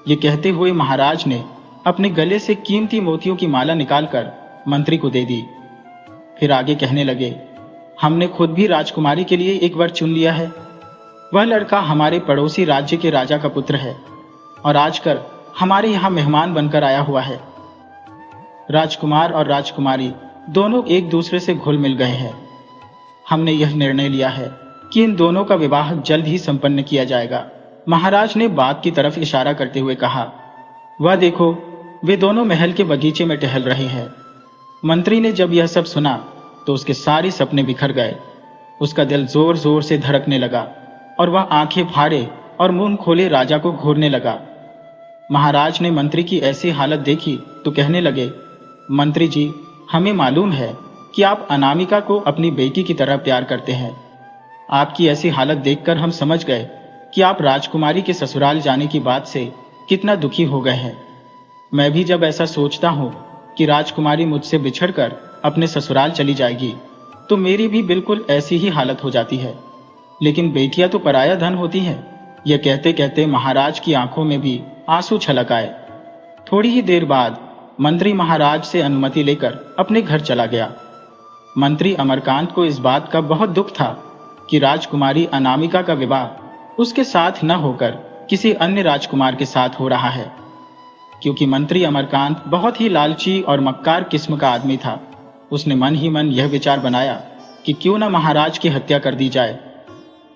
ये कहते हुए महाराज ने अपने गले से कीमती मोतियों की माला निकालकर मंत्री को दे दी। फिर आगे कहने लगे, हमने खुद भी राजकुमारी के लिए एक वर चुन लिया है। वह लड़का हमारे पड़ोसी राज्य के राजा का पुत्र है और आजकल हमारे यहाँ मेहमान बनकर आया हुआ है। राजकुमार और राजकुमारी दोनों एक दूसरे से घुल मिल गए हैं। हमने यह निर्णय लिया है कि इन दोनों का विवाह जल्द ही संपन्न किया जाएगा। महाराज ने बाग की तरफ इशारा करते हुए कहा, वह देखो, वे दोनों महल के बगीचे में टहल रहे हैं। मंत्री ने जब यह सब सुना तो उसके सारे सपने बिखर गए। उसका दिल जोर जोर से धड़कने लगा और वह आंखें फाड़े और मुंह खोले राजा को घूरने लगा। महाराज ने मंत्री की ऐसी हालत देखी तो कहने लगे, मंत्री जी, हमें मालूम है कि आप अनामिका को अपनी बेटी की तरह प्यार करते हैं। आपकी ऐसी हालत देखकर हम समझ गए कि आप राजकुमारी के ससुराल जाने की बात से कितना दुखी हो गए हैं। मैं भी जब ऐसा सोचता हूँ कि राजकुमारी मुझसे बिछड़कर अपने ससुराल चली जाएगी तो मेरी भी बिल्कुल ऐसी ही हालत हो जाती है। लेकिन बेटियां तो पराया धन होती हैं। यह कहते कहते महाराज की आंखों में भी आंसू छलक आए। थोड़ी ही देर बाद मंत्री महाराज से अनुमति लेकर अपने घर चला गया। मंत्री अमरकांत को इस बात का बहुत दुख था कि राजकुमारी अनामिका का विवाह उसके साथ न होकर किसी अन्य राजकुमार के साथ हो रहा है। क्योंकि मंत्री अमरकांत बहुत ही लालची और मक्कार किस्म का आदमी था, उसने मन ही मन यह विचार बनाया कि क्यों न महाराज की हत्या कर दी जाए।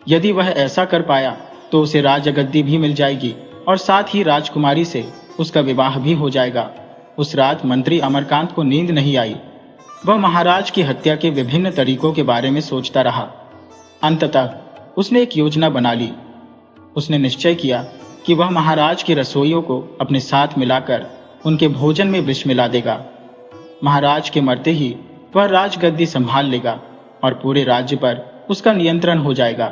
यदि वह ऐसा कर पाया तो उसे राजगद्दी भी मिल जाएगी और साथ ही राजकुमारी से उसका विवाह भी हो जाएगा। उस रात मंत्री अमरकांत को नींद नहीं आई। वह महाराज की हत्या के विभिन्न तरीकों के बारे में सोचता रहा। अंततः उसने एक योजना बना ली। उसने निश्चय किया कि वह महाराज के रसोइयों को अपने साथ मिलाकर उनके भोजन में विष मिला देगा। महाराज के मरते ही वह राजगद्दी संभाल लेगा और पूरे राज्य पर उसका नियंत्रण हो जाएगा।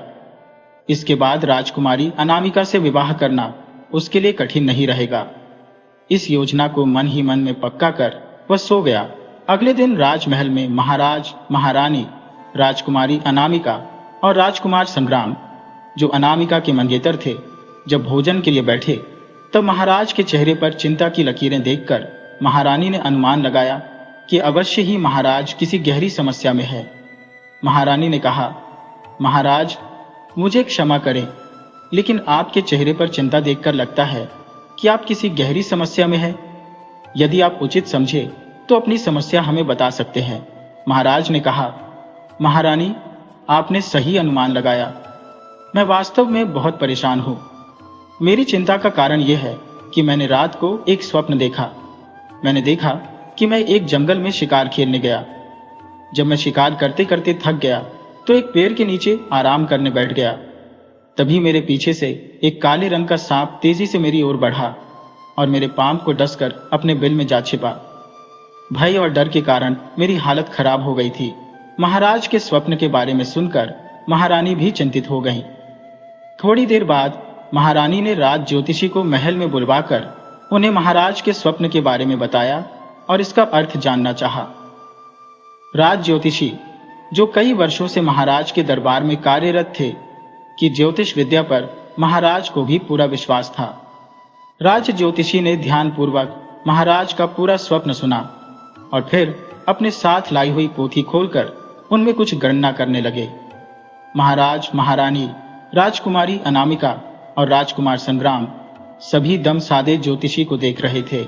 इसके बाद राजकुमारी अनामिका से विवाह करना उसके लिए कठिन नहीं रहेगा। इस योजना को मन ही मन में पक्का कर वह सो गया। अगले दिन राजमहल में महाराज, महारानी, राजकुमारी अनामिका और राजकुमार संग्राम, जो अनामिका के मंगेतर थे, जब भोजन के लिए बैठे तब महाराज के चेहरे पर चिंता की लकीरें देखकर महारानी ने अनुमान लगाया कि अवश्य ही महाराज किसी गहरी समस्या में है। महारानी ने कहा, महाराज, मुझे क्षमा करें, लेकिन आपके चेहरे पर चिंता देखकर लगता है कि आप किसी गहरी समस्या में हैं। यदि आप उचित समझे तो अपनी समस्या हमें बता सकते हैं। महाराज ने कहा, महारानी, आपने सही अनुमान लगाया। मैं वास्तव में बहुत परेशान हूँ। मेरी चिंता का कारण यह है कि मैंने रात को एक स्वप्न देखा। मैंने देखा कि मैं एक जंगल में शिकार खेलने गया। जब मैं शिकार करते करते थक गया तो एक पेड़ के नीचे आराम करने बैठ गया। तभी मेरे पीछे से एक काले रंग का सांप तेजी से मेरी ओर बढ़ा और मेरे पांव को डसकर अपने बिल में जा छिपा। भय और डर के कारण मेरी हालत खराब हो गई थी। महाराज के स्वप्न के बारे में सुनकर महारानी भी चिंतित हो गईं। थोड़ी देर बाद महारानी ने राज ज्योतिषी को महल में बुलवाकर उन्हें महाराज के स्वप्न के बारे में बताया और इसका अर्थ जानना चाहा। राज ज्योतिषी, जो कई वर्षों से महाराज के दरबार में कार्यरत थे, कि ज्योतिष विद्या पर महाराज को भी पूरा विश्वास था। राज ज्योतिषी ने ध्यानपूर्वक महाराज का पूरा स्वप्न सुना और फिर अपने साथ लाई हुई पोथी खोलकर उनमें कुछ गणना करने लगे। महाराज, महारानी, राजकुमारी अनामिका और राजकुमार संग्राम सभी दम साधे ज्योतिषी को देख रहे थे।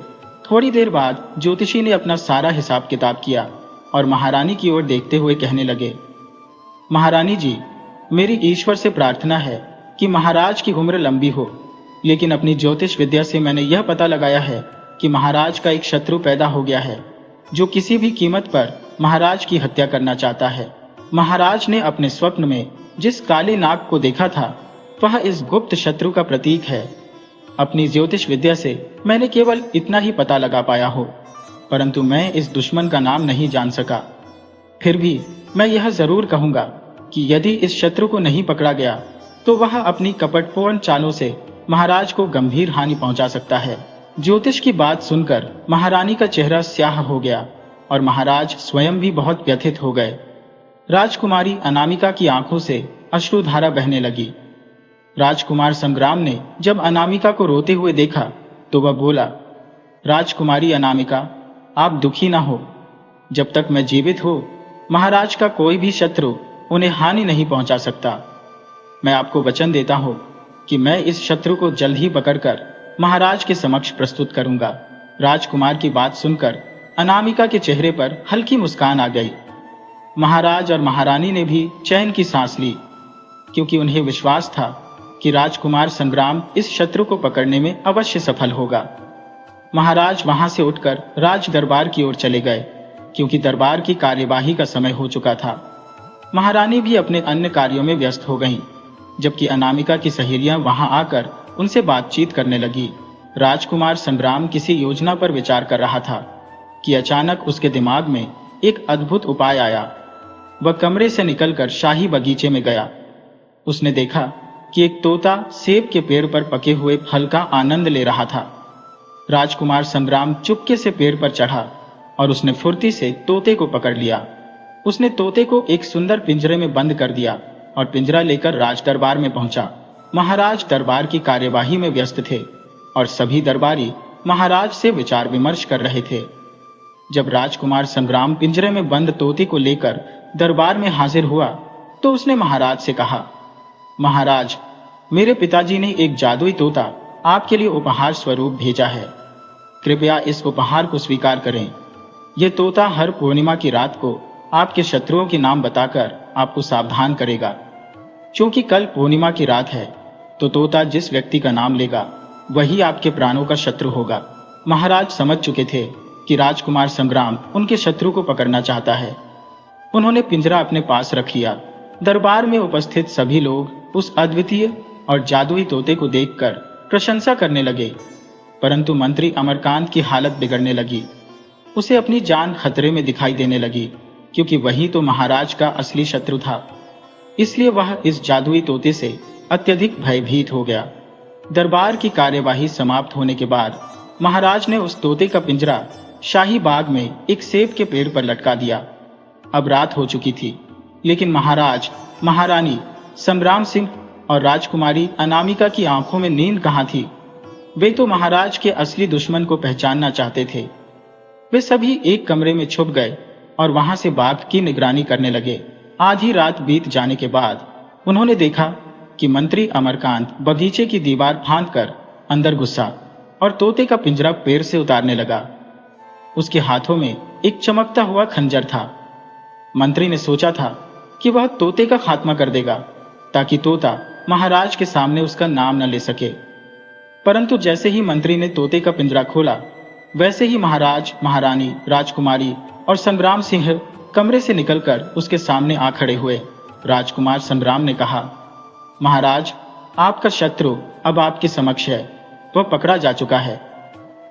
थोड़ी देर बाद ज्योतिषी ने अपना सारा हिसाब किताब किया और महारानी की ओर देखते हुए कहने लगे, महारानी जी, मेरी ईश्वर से प्रार्थना है कि महाराज की उम्र लंबी हो, लेकिन अपनी ज्योतिष विद्या से मैंने यह पता लगाया है कि महाराज का एक शत्रु पैदा हो गया है जो किसी भी कीमत पर महाराज की हत्या करना चाहता है। महाराज ने अपने स्वप्न में जिस काले नाग को देखा था वह इस गुप्त शत्रु का प्रतीक है। अपनी ज्योतिष विद्या से मैंने केवल इतना ही पता लगा पाया हो, परंतु मैं इस दुश्मन का नाम नहीं जान सका। फिर भी मैं यह जरूर कहूंगा कि यदि इस शत्रु को नहीं पकड़ा गया तो वह अपनी कपटपूर्ण चालों से महाराज को गंभीर हानि पहुंचा सकता है। ज्योतिष की बात सुनकर महारानी का चेहरा स्याह हो गया और महाराज स्वयं भी बहुत व्यथित हो गए। राजकुमारी अनामिका की आंखों से अश्रुधारा बहने लगी। राजकुमार संग्राम ने जब अनामिका को रोते हुए देखा तो वह बोला, राजकुमारी अनामिका, आप दुखी ना हो। जब तक मैं जीवित हूँ महाराज का कोई भी शत्रु उन्हें हानि नहीं पहुंचा सकता। मैं आपको वचन देता हूँ कि मैं इस शत्रु को जल्द ही पकड़कर महाराज के समक्ष प्रस्तुत करूंगा। राजकुमार की बात सुनकर अनामिका के चेहरे पर हल्की मुस्कान आ गई। महाराज और महारानी ने भी चैन की सांस ली। क्योंकि उन्हें विश्वास था कि राजकुमार संग्राम इस शत्रु को पकड़ने में अवश्य सफल होगा। महाराज वहां से उठकर राज दरबार की ओर चले गए, क्योंकि दरबार की कार्यवाही का समय हो चुका था। महारानी भी अपने अन्य कार्यों में व्यस्त हो गईं, जबकि अनामिका की सहेलियां वहां आकर उनसे बातचीत करने लगी। राजकुमार संग्राम किसी योजना पर विचार कर रहा था कि अचानक उसके दिमाग में एक अद्भुत उपाय आया। वह कमरे से निकलकर शाही बगीचे में गया। उसने देखा कि एक तोता सेब के पेड़ पर पके हुए फल का आनंद ले रहा था। राजकुमार संग्राम चुपके से पेड़ पर चढ़ा और उसने फुर्ती से तोते को पकड़ लिया। उसने तोते को एक सुंदर पिंजरे में बंद कर दिया और पिंजरा लेकर राज दरबार में पहुंचा। महाराज दरबार की कार्यवाही में व्यस्त थे और सभी दरबारी महाराज से विचार विमर्श कर रहे थे। जब राजकुमार संग्राम पिंजरे में बंद तोते को लेकर दरबार में हाजिर हुआ तो उसने महाराज से कहा, महाराज, मेरे पिताजी ने एक जादुई तोता आपके लिए उपहार स्वरूप भेजा है। कृपया इस उपहार को स्वीकार करें। यह तोता हर पूर्णिमा की रात को आपके शत्रुओं के नाम बताकर आपको सावधान करेगा। क्योंकि कल पूर्णिमा की रात है, तो तोता जिस व्यक्ति का नाम लेगा वही आपके प्राणों का शत्रु होगा। महाराज समझ चुके थे कि राजकुमार संग्राम उनके शत्रु को पकड़ना चाहता है। उन्होंने पिंजरा अपने पास रख लिया। दरबार में उपस्थित सभी लोग उस अद्वितीय और जादुई तोते को देखकर प्रशंसा करने लगे, परंतु मंत्री अमरकांत की हालत बिगड़ने लगी। उसे अपनी जान खतरे में दिखाई देने लगी, क्योंकि वही तो महाराज का असली शत्रु था। इसलिए वह इस जादुई तोते से अत्यधिक भयभीत हो गया। दरबार की कार्यवाही समाप्त होने के बाद महाराज ने उस तोते का पिंजरा शाही बाग में एक सेब के पेड़ पर लटका दिया। अब रात हो चुकी थी, लेकिन महाराज, महारानी, संग्राम सिंह और राजकुमारी अनामिका की आंखों में नींद कहाँ थी। वे तो महाराज के असली दुश्मन को पहचानना चाहते थे। वे सभी एक कमरे में छुप गए और वहां से बाग की निगरानी करने लगे। आधी रात बीत जाने के बाद उन्होंने देखा कि मंत्री अमरकांत बगीचे की दीवार फांदकर अंदर घुसा और तोते का पिंजरा पेड़ से उतारने लगा। उसके हाथों में एक चमकता हुआ खंजर था। मंत्री ने सोचा था कि वह तोते का खात्मा कर देगा, ताकि तोता महाराज के सामने उसका नाम न ले सके। परंतु जैसे ही मंत्री ने तोते का पिंजरा खोला, वैसे ही महाराज, महारानी, राजकुमारी और संग्राम सिंह कमरे से निकलकर उसके सामने आ खड़े हुए। राजकुमार संग्राम ने कहा, महाराज, आपका शत्रु अब आपके समक्ष है। वह पकड़ा जा चुका है।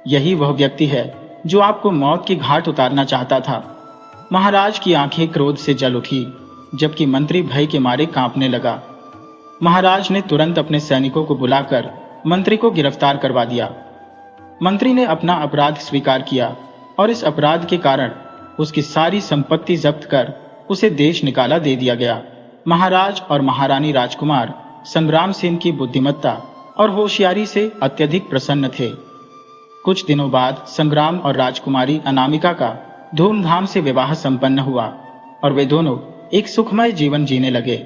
यही वह व्यक्ति है जो आपको मौत की घाट उतारना चाहता था। महाराज की आंखें क्रोध से जल उठी, जबकि मंत्री भय के मारे कांपने लगा। महाराज ने तुरंत अपने सैनिकों को बुलाकर मंत्री को गिरफ्तार करवा दिया। मंत्री ने अपना अपराध स्वीकार किया और इस अपराध के कारण उसकी सारी संपत्ति जब्त कर उसे देश निकाला दे दिया गया। महाराज और महारानी राजकुमार संग्राम सिंह की बुद्धिमत्ता और होशियारी से अत्यधिक प्रसन्न थे। कुछ दिनों बाद संग्राम और राजकुमारी अनामिका का धूमधाम से विवाह संपन्न हुआ और वे दोनों एक सुखमय जीवन जीने लगे।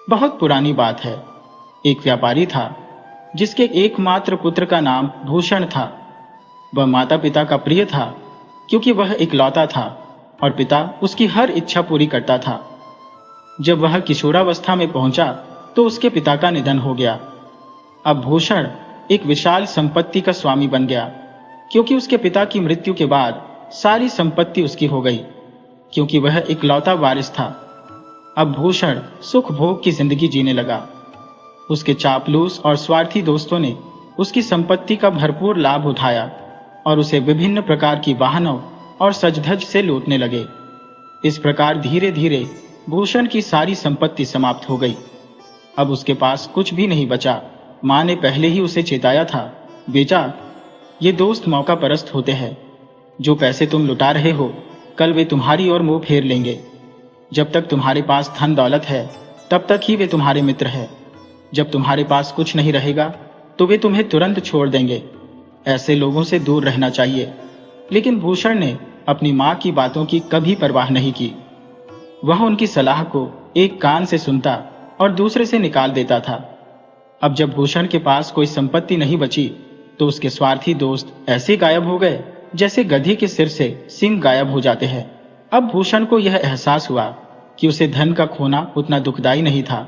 बहुत पुरानी बात है। एक व्यापारी था जिसके एकमात्र पुत्र का नाम भूषण था। वह माता पिता का प्रिय था, क्योंकि वह इकलौता था और पिता उसकी हर इच्छा पूरी करता था। जब वह किशोरावस्था में पहुंचा तो उसके पिता का निधन हो गया। अब भूषण एक विशाल संपत्ति का स्वामी बन गया, क्योंकि उसके पिता की मृत्यु के बाद सारी संपत्ति उसकी हो गई, क्योंकि वह इकलौता वारिस था। अब भूषण सुख भोग की जिंदगी जीने लगा। उसके चापलूस और स्वार्थी दोस्तों ने उसकी संपत्ति का भरपूर लाभ उठाया और उसे विभिन्न प्रकार की वाहनों और सजधज से लूटने लगे। इस प्रकार धीरे धीरे भूषण की सारी संपत्ति समाप्त हो गई। अब उसके पास कुछ भी नहीं बचा। मां ने पहले ही उसे चेताया था, बेटा, ये दोस्त मौका परस्त होते हैं। जो पैसे तुम लुटा रहे हो, कल वे तुम्हारी ओर मुंह फेर लेंगे। जब तक तुम्हारे पास धन दौलत है, तब तक ही वे तुम्हारे मित्र हैं। जब तुम्हारे पास कुछ नहीं रहेगा तो वे तुम्हें तुरंत छोड़ देंगे। ऐसे लोगों से दूर रहना चाहिए। लेकिन भूषण ने अपनी मां की बातों की कभी परवाह नहीं की। वह उनकी सलाह को एक कान से सुनता और दूसरे से निकाल देता था। अब जब भूषण के पास कोई संपत्ति नहीं बची तो उसके स्वार्थी दोस्त ऐसे गायब हो गए जैसे गधी के सिर से सींग गायब हो जाते हैं। अब भूषण को यह एहसास हुआ कि उसे धन का खोना उतना दुखदाई नहीं था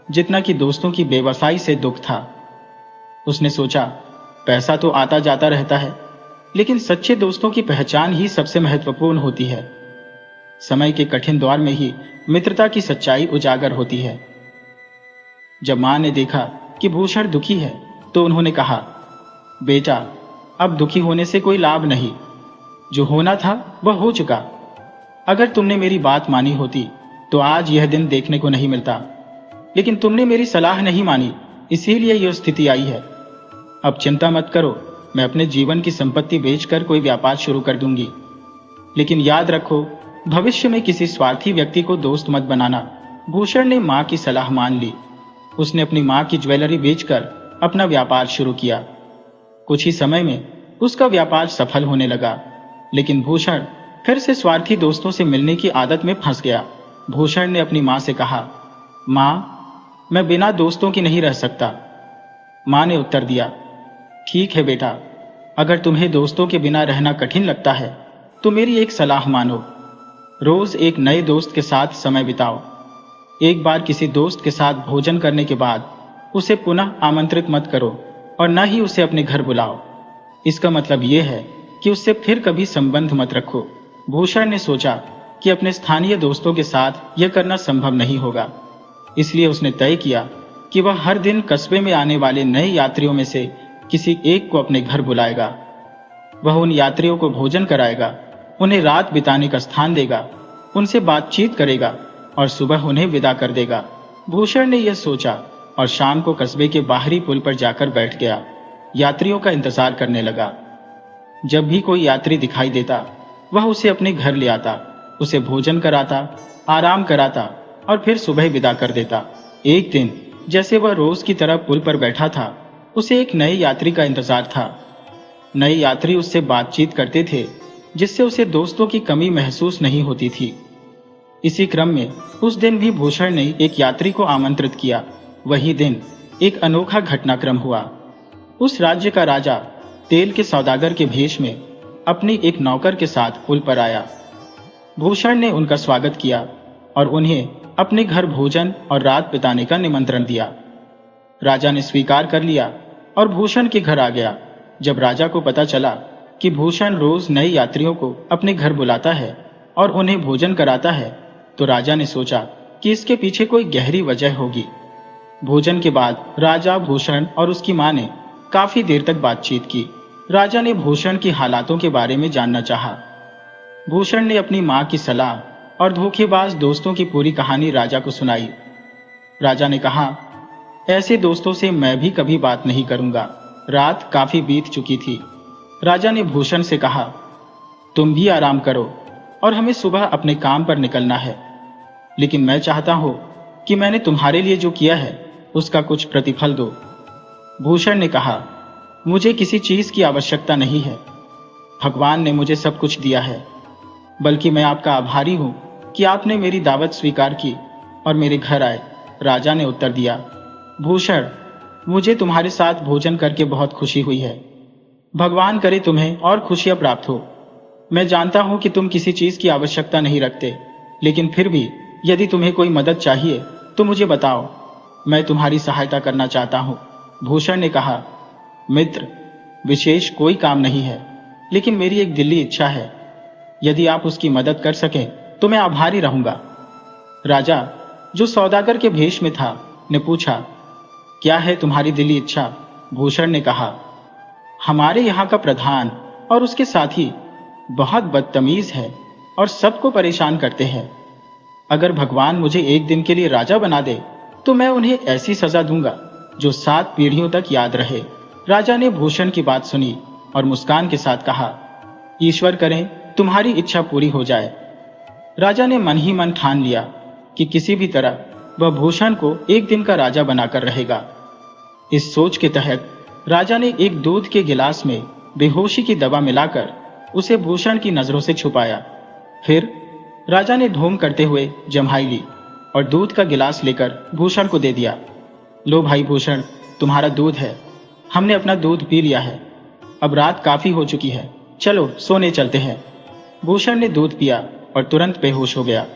जितना कि दोस्तों की बेवफाई से दुख था। उसने सोचा, पैसा तो आता जाता रहता है, लेकिन सच्चे दोस्तों की पहचान ही सबसे महत्वपूर्ण होती है। समय के कठिन दौर में ही मित्रता की सच्चाई उजागर होती है। जब मां ने देखा कि भूषण दुखी है तो उन्होंने कहा, बेटा, अब दुखी होने से कोई लाभ नहीं। जो होना था वह हो चुका। अगर तुमने मेरी बात मानी होती तो आज यह दिन देखने को नहीं मिलता, लेकिन तुमने मेरी सलाह नहीं मानी, इसीलिए यह स्थिति आई है। अब चिंता मत करो, मैं अपने जीवन की संपत्ति बेचकर कोई व्यापार शुरू कर दूंगी, लेकिन याद रखो, भविष्य में किसी स्वार्थी व्यक्ति को दोस्त मत बनाना। भूषण ने मां की सलाह मान ली। उसने अपनी मां की ज्वेलरी बेचकर अपना व्यापार शुरू किया। कुछ ही समय में उसका व्यापार सफल होने लगा, लेकिन भूषण फिर से स्वार्थी दोस्तों से मिलने की आदत में फंस गया। भूषण ने अपनी मां से कहा, मां, मैं बिना दोस्तों की नहीं रह सकता। मां ने उत्तर दिया, ठीक है बेटा, अगर तुम्हें दोस्तों के बिना रहना कठिन लगता है तो मेरी एक सलाह मानो। रोज एक नए दोस्त के साथ समय बिताओ। एक बार किसी दोस्त के साथ भोजन करने के बाद उसे पुनः आमंत्रित मत करो और न ही उसे अपने घर बुलाओ। इसका मतलब यह है कि उससे फिर कभी संबंध मत रखो। भूषण ने सोचा कि अपने स्थानीय दोस्तों के साथ यह करना संभव नहीं होगा, इसलिए उसने तय किया कि वह हर दिन कस्बे में आने वाले नए यात्रियों में से किसी एक को अपने घर बुलाएगा। वह उन यात्रियों को भोजन कराएगा, उन्हें रात बिताने का स्थान देगा, उनसे बातचीत करेगा और सुबह उन्हें विदा कर देगा। भूषण ने यह सोचा और शाम को कस्बे के बाहरी पुल पर जाकर बैठ गया। यात्रियों का इंतजार करने लगा। जब भी कोई यात्री दिखाई देता वह उसे अपने घर ले आता, उसे भोजन कराता, आराम कराता और फिर सुबह विदा कर देता। एक दिन जैसे वह रोज की तरह पुल पर बैठा था, उसे एक नए यात्री का इंतजार था। नए यात्री उससे बातचीत करते थे, जिससे उसे दोस्तों की कमी महसूस नहीं होती थी। इसी क्रम में उस दिन भी भूषण ने एक यात्री को आमंत्रित किया। वही दिन एक अनोखा घटनाक्रम हुआ। उस राज्य का राजा तेल के सौदागर के भेष में अपनी एक नौकर के साथ पुल पर आया। भूषण ने उनका स्वागत किया और उन्हें अपने घर भोजन और रात बिताने का निमंत्रण दिया। राजा ने स्वीकार कर लिया और भूषण के घर आ गया। जब राजा को पता चला कि भूषण रोज नए यात्रियों को अपने घर बुलाता है और उन्हें भोजन कराता है, तो राजा ने सोचा कि इसके पीछे कोई गहरी वजह होगी। भोजन के बाद राजा, भूषण और उसकी मां ने काफी देर तक बातचीत की। राजा ने भूषण की हालातों के बारे में जानना चाहा। भूषण ने अपनी मां की सलाह और धोखेबाज दोस्तों की पूरी कहानी राजा को सुनाई। राजा ने कहा, ऐसे दोस्तों से मैं भी कभी बात नहीं करूंगा। रात काफी बीत चुकी थी। राजा ने भूषण से कहा, तुम भी आराम करो और हमें सुबह अपने काम पर निकलना है, लेकिन मैं चाहता हूं कि मैंने तुम्हारे लिए जो किया है उसका कुछ प्रतिफल दो। भूषण ने कहा, मुझे किसी चीज की आवश्यकता नहीं है। भगवान ने मुझे सब कुछ दिया है, बल्कि मैं आपका आभारी हूं कि आपने मेरी दावत स्वीकार की और मेरे घर आए। राजा ने उत्तर दिया, भूषण, मुझे तुम्हारे साथ भोजन करके बहुत खुशी हुई है। भगवान करे तुम्हें और खुशियां प्राप्त हो। मैं जानता हूं कि तुम किसी चीज की आवश्यकता नहीं रखते, लेकिन फिर भी यदि तुम्हें कोई मदद चाहिए तो मुझे बताओ, मैं तुम्हारी सहायता करना चाहता हूं। भूषण ने कहा, मित्र, विशेष कोई काम नहीं है, लेकिन मेरी एक दिली इच्छा है। यदि आप उसकी मदद कर सकें तो मैं आभारी रहूंगा। राजा, जो सौदागर के भेष में था, ने पूछा, क्या है तुम्हारी दिली इच्छा? भूषण ने कहा, हमारे यहाँ का प्रधान और उसके साथी बहुत बदतमीज है और सबको परेशान करते हैं। अगर भगवान मुझे एक दिन के लिए राजा बना दे तो मैं उन्हें ऐसी सजा दूंगा जो 7 पीढ़ियों तक याद रहे। राजा ने भूषण की बात सुनी और मुस्कान के साथ कहा, ईश्वर करें तुम्हारी इच्छा पूरी हो जाए। राजा ने मन ही मन ठान लिया कि किसी भी तरह वह भूषण को एक दिन का राजा बनाकर रहेगा। इस सोच के तहत राजा ने एक दूध के गिलास में बेहोशी की दवा मिलाकर उसे भूषण की नजरों से छुपाया। फिर राजा ने ढोंग करते हुए जम्हाई ली और दूध का गिलास लेकर भूषण को दे दिया। लो भाई भूषण, तुम्हारा दूध है। हमने अपना दूध पी लिया है। अब रात काफी हो चुकी है, चलो सोने चलते हैं। भूषण ने दूध पिया और तुरंत बेहोश हो गया।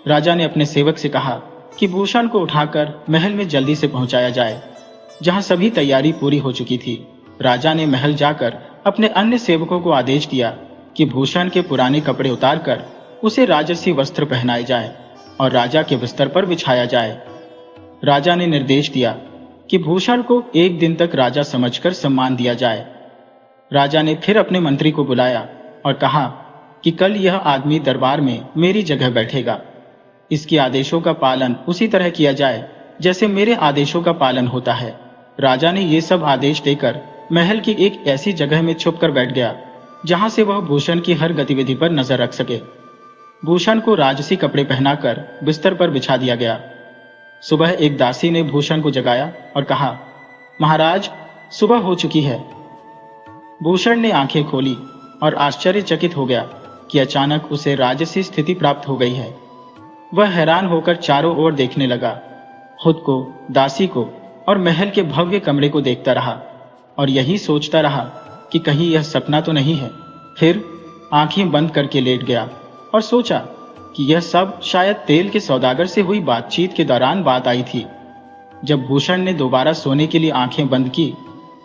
राजा ने अपने सेवक से कहा कि भूषण को उठाकर महल में जल्दी से पहुंचाया जाए, जहां सभी तैयारी पूरी हो चुकी थी। राजा ने महल जाकर अपने अन्य सेवकों को आदेश दिया कि भूषण के पुराने कपड़े उतारकर उसे राजसी वस्त्र पहनाए जाए और राजा के बिस्तर पर बिछाया जाए। राजा ने निर्देश दिया कि भूषण को 1 दिन तक राजा समझकर सम्मान दिया जाए। राजा ने फिर अपने मंत्री को बुलाया और कहा कि कल यह आदमी दरबार में मेरी जगह बैठेगा। इसके आदेशों का पालन उसी तरह किया जाए जैसे मेरे आदेशों का पालन होता है। राजा ने ये सब आदेश देकर महल की एक ऐसी जगह में छुपकर बैठ गया जहां से वह भूषण की हर गतिविधि पर नजर रख सके। भूषण को राजसी कपड़े पहनाकर बिस्तर पर बिछा दिया गया। सुबह एक दासी ने भूषण को जगाया और कहा, महाराज, सुबह हो चुकी है। भूषण ने आंखें खोली और आश्चर्यचकित हो गया कि अचानक उसे राजसी स्थिति प्राप्त हो गई है। वह हैरान होकर चारों ओर देखने लगा, खुद को, दासी को और महल के भव्य कमरे को देखता रहा और यही सोचता रहा कि कहीं यह सपना तो नहीं है। फिर आंखें बंद करके लेट गया और सोचा कि यह सब शायद तेल के सौदागर से हुई बातचीत के दौरान बात आई थी। जब भूषण ने दोबारा सोने के लिए आंखें बंद की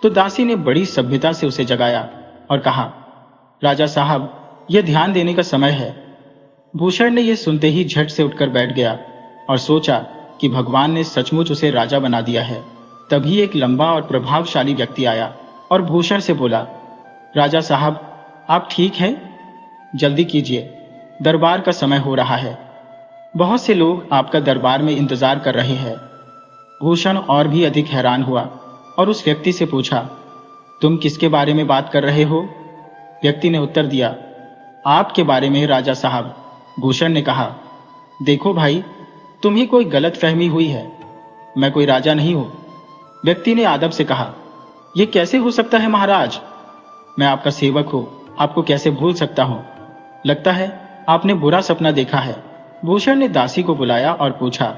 तो दासी ने बड़ी सभ्यता से उसे जगाया और कहा, राजा साहब, यह ध्यान देने का समय है। भूषण ने यह सुनते ही झट से उठकर बैठ गया और सोचा कि भगवान ने सचमुच उसे राजा बना दिया है। तभी एक लंबा और प्रभावशाली व्यक्ति आया और भूषण से बोला, राजा साहब, आप ठीक हैं? जल्दी कीजिए, दरबार का समय हो रहा है। बहुत से लोग आपका दरबार में इंतजार कर रहे हैं। भूषण और भी अधिक हैरान हुआ और उस व्यक्ति से पूछा, तुम किसके बारे में बात कर रहे हो? व्यक्ति ने उत्तर दिया, आपके बारे में राजा साहब। भूषण ने कहा, देखो भाई, तुम्हें कोई गलत फहमी हुई है, मैं कोई राजा नहीं हूं। व्यक्ति ने आदब से कहा, यह कैसे हो सकता है महाराज? मैं आपका सेवक हूं, आपको कैसे भूल सकता हूं? लगता है आपने बुरा सपना देखा है। भूषण ने दासी को बुलाया और पूछा,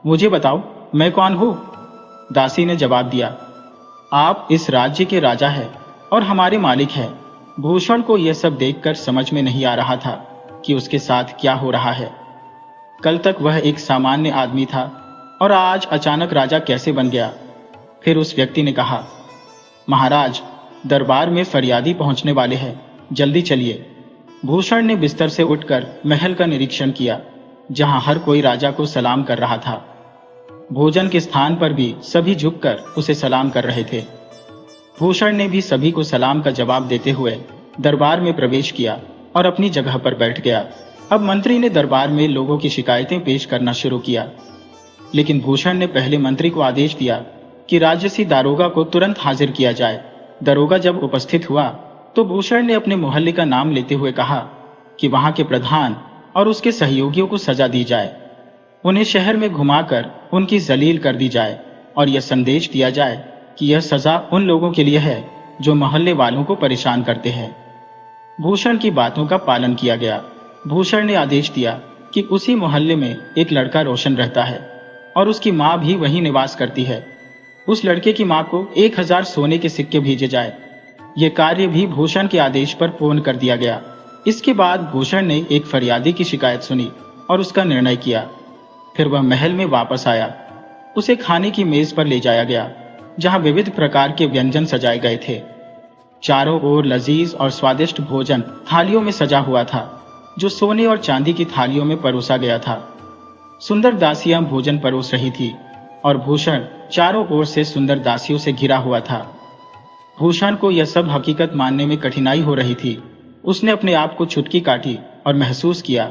मुझे बताओ, मैं कौन हूं? दासी ने जवाब दिया, आप इस राज्य के राजा हैं और हमारे मालिक हैं। भूषण को यह सब देखकर समझ में नहीं आ रहा था कि उसके साथ क्या हो रहा है। कल तक वह एक सामान्य आदमी था और आज अचानक राजा कैसे बन गया? फिर उस व्यक्ति ने कहा, महाराज, दरबार में फरियादी पहुंचने वाले हैं, जल्दी चलिए। भूषण ने बिस्तर से उठकर महल का निरीक्षण किया, जहां हर कोई राजा को सलाम कर रहा था। भोजन के स्थान पर भी सभी झुककर उसे सलाम कर रहे थे। भूषण ने भी सभी को सलाम का जवाब देते हुए दरबार में प्रवेश किया और अपनी जगह पर बैठ गया। अब मंत्री ने दरबार में लोगों की शिकायतें पेश करना शुरू किया, लेकिन भूषण ने पहले मंत्री को आदेश दिया कि राजसी दारोगा को तुरंत हाजिर किया जाए। दारोगा जब उपस्थित हुआ तो भूषण ने अपने मोहल्ले का नाम लेते हुए कहा कि वहां के प्रधान और उसके सहयोगियों को सजा दी जाए, उन्हें शहर में घुमाकर उनकी जलील कर दी जाए और यह संदेश दिया जाए कि यह सजा उन लोगों के लिए है जो मोहल्ले वालों को परेशान करते हैं। भूषण की बातों का पालन किया गया। भूषण ने आदेश दिया कि उसी मोहल्ले में एक लड़का रोशन रहता है और उसकी मां भी वहीं निवास करती है। उस लड़के की मां को 1000 सोने के सिक्के भेजे जाए। यह कार्य भी भूषण के आदेश पर पूर्ण कर दिया गया। इसके बाद भूषण ने एक फरियादी की शिकायत सुनी और उसका निर्णय किया। फिर वह महल में वापस आया। उसे खाने की मेज पर ले जाया गया, जहां विविध प्रकार के व्यंजन सजाए गए थे। चारों ओर लजीज और स्वादिष्ट भोजन थालियों में सजा हुआ था, जो सोने और चांदी की थालियों में परोसा गया था। सुंदर दासियां भोजन परोस रही थी और भूषण चारों ओर से सुंदर दासियों से घिरा हुआ था। भूषण को यह सब हकीकत मानने में कठिनाई हो रही थी। उसने अपने आप को चुटकी काटी और महसूस किया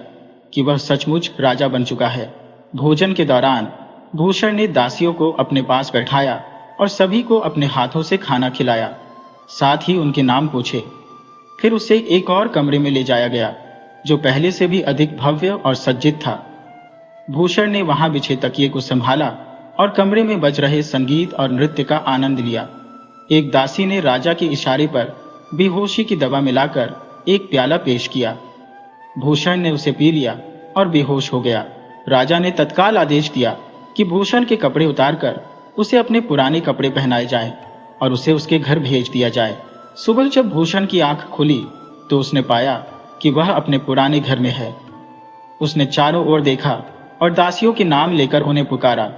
कि वह सचमुच राजा बन चुका है। भोजन के दौरान भूषण ने दासियों को अपने पास बैठाया और सभी को अपने हाथों से खाना खिलाया, साथ ही उनके नाम पूछे। फिर उसे एक और कमरे में ले जाया गया, जो पहले से भी अधिक भव्य और सज्जित था। भूषण ने वहां बिछे तकिए को संभाला और कमरे में बज रहे संगीत और नृत्य का आनंद लिया। एक दासी ने राजा के इशारे पर बेहोशी की दवा मिलाकर एक प्याला पेश किया। भूषण ने उसे पी लिया और बेहोश हो गया। राजा ने तत्काल आदेश दिया कि भूषण के कपड़े उतारकर उसे अपने पुराने कपड़े पहनाए जाएं और उसे उसके घर भेज दिया जाए। सुबह जब भूषण की आंख खुली तो उसने पाया कि वह अपने पुराने घर में है। उसने चारों ओर देखा और दासियों के नाम लेकर उन्हें पुकारा,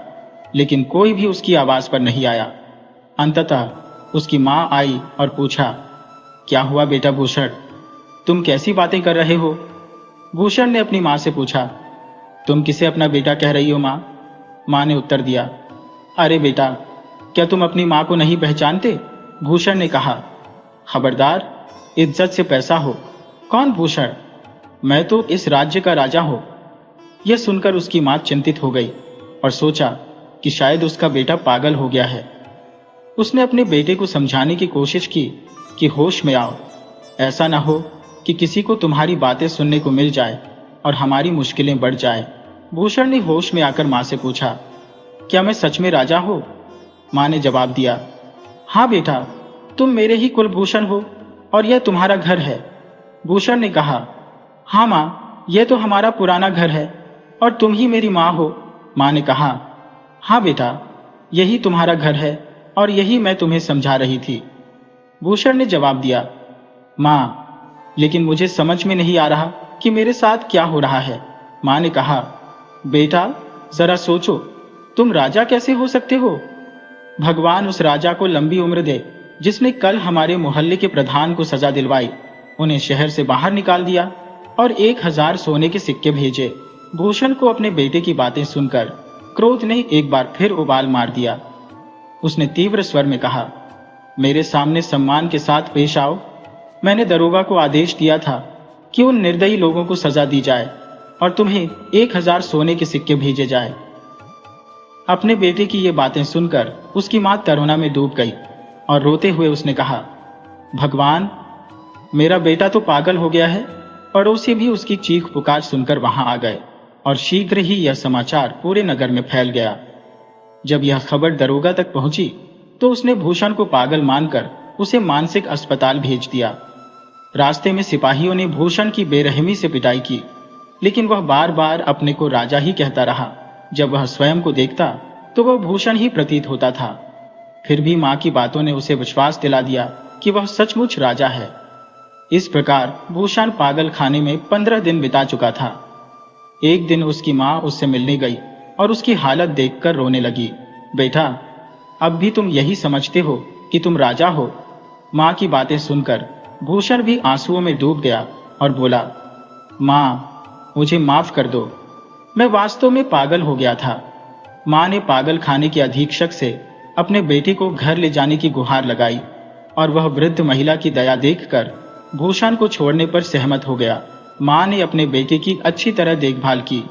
लेकिन कोई भी उसकी आवाज पर नहीं आया। अंततः उसकी माँ आई और पूछा, क्या हुआ बेटा भूषण, तुम कैसी बातें कर रहे हो? भूषण ने अपनी माँ से पूछा, तुम किसे अपना बेटा कह रही हो माँ? माँ ने उत्तर दिया, अरे बेटा, क्या तुम अपनी माँ को नहीं पहचानते? भूषण ने कहा, खबरदार, इज्जत से पैसा हो। कौन भूषण? मैं तो इस राज्य का राजा हूं। यह सुनकर उसकी मां चिंतित हो गई और सोचा कि शायद उसका बेटा पागल हो गया है। उसने अपने बेटे को समझाने की कोशिश की कि होश में आओ, ऐसा ना हो कि किसी को तुम्हारी बातें सुनने को मिल जाए और हमारी मुश्किलें बढ़ जाए। भूषण ने होश में आकर मां से पूछा, क्या मैं सच में राजा हूं? मां ने जवाब दिया, हाँ बेटा, तुम मेरे ही कुलभूषण हो और यह तुम्हारा घर है। भूषण ने कहा, हाँ माँ, यह तो हमारा पुराना घर है और तुम ही मेरी माँ हो। माँ ने कहा, हाँ बेटा, यही तुम्हारा घर है और यही मैं तुम्हें समझा रही थी। भूषण ने जवाब दिया, माँ, लेकिन मुझे समझ में नहीं आ रहा कि मेरे साथ क्या हो रहा है। माँ ने कहा, बेटा, जरा सोचो, तुम राजा कैसे हो सकते हो? भगवान उस राजा को लंबी उम्र दे जिसने कल हमारे मोहल्ले के प्रधान को सजा दिलवाई, उन्हें शहर से बाहर निकाल दिया और 1000 सोने के सिक्के भेजे। भूषण को अपने बेटे की बातें सुनकर क्रोध ने एक बार फिर उबाल मार दिया। उसने तीव्र स्वर में कहा, मेरे सामने सम्मान के साथ पेश आओ। मैंने दरोगा को आदेश दिया था कि उन निर्दयी लोगों को सजा दी जाए और तुम्हें 1000 सोने के सिक्के भेजे जाए। अपने बेटे की ये बातें सुनकर उसकी मां तरोना में डूब गई और रोते हुए उसने कहा, भगवान, मेरा बेटा तो पागल हो गया है। पड़ोसी भी उसकी चीख पुकार सुनकर वहां आ गए और शीघ्र ही यह समाचार पूरे नगर में फैल गया। जब यह खबर दरोगा तक पहुंची तो उसने भूषण को पागल मानकर उसे मानसिक अस्पताल भेज दिया। रास्ते में सिपाहियों ने भूषण की बेरहमी से पिटाई की, लेकिन वह बार बार अपने को राजा ही कहता रहा। जब वह स्वयं को देखता तो वह भूषण ही प्रतीत होता था। फिर भी मां की बातों ने उसे विश्वास दिला दिया कि वह सचमुच राजा है। इस प्रकार भूषण पागल खाने में 15 दिन बिता चुका था। एक दिन उसकी मां उससे मिलने गई और उसकी हालत देखकर रोने लगी। बेटा, अब भी तुम यही समझते हो कि तुम राजा हो? मां की बातें सुनकर भूषण भी आंसुओं में डूब गया और बोला, मां, मुझे माफ कर दो, मैं वास्तव में पागल हो गया था। मां ने पागल खाने के अधीक्षक से अपने बेटे को घर ले जाने की गुहार लगाई और वह वृद्ध महिला की दया देखकर भूषण को छोड़ने पर सहमत हो गया। मां ने अपने बेटे की अच्छी तरह देखभाल की,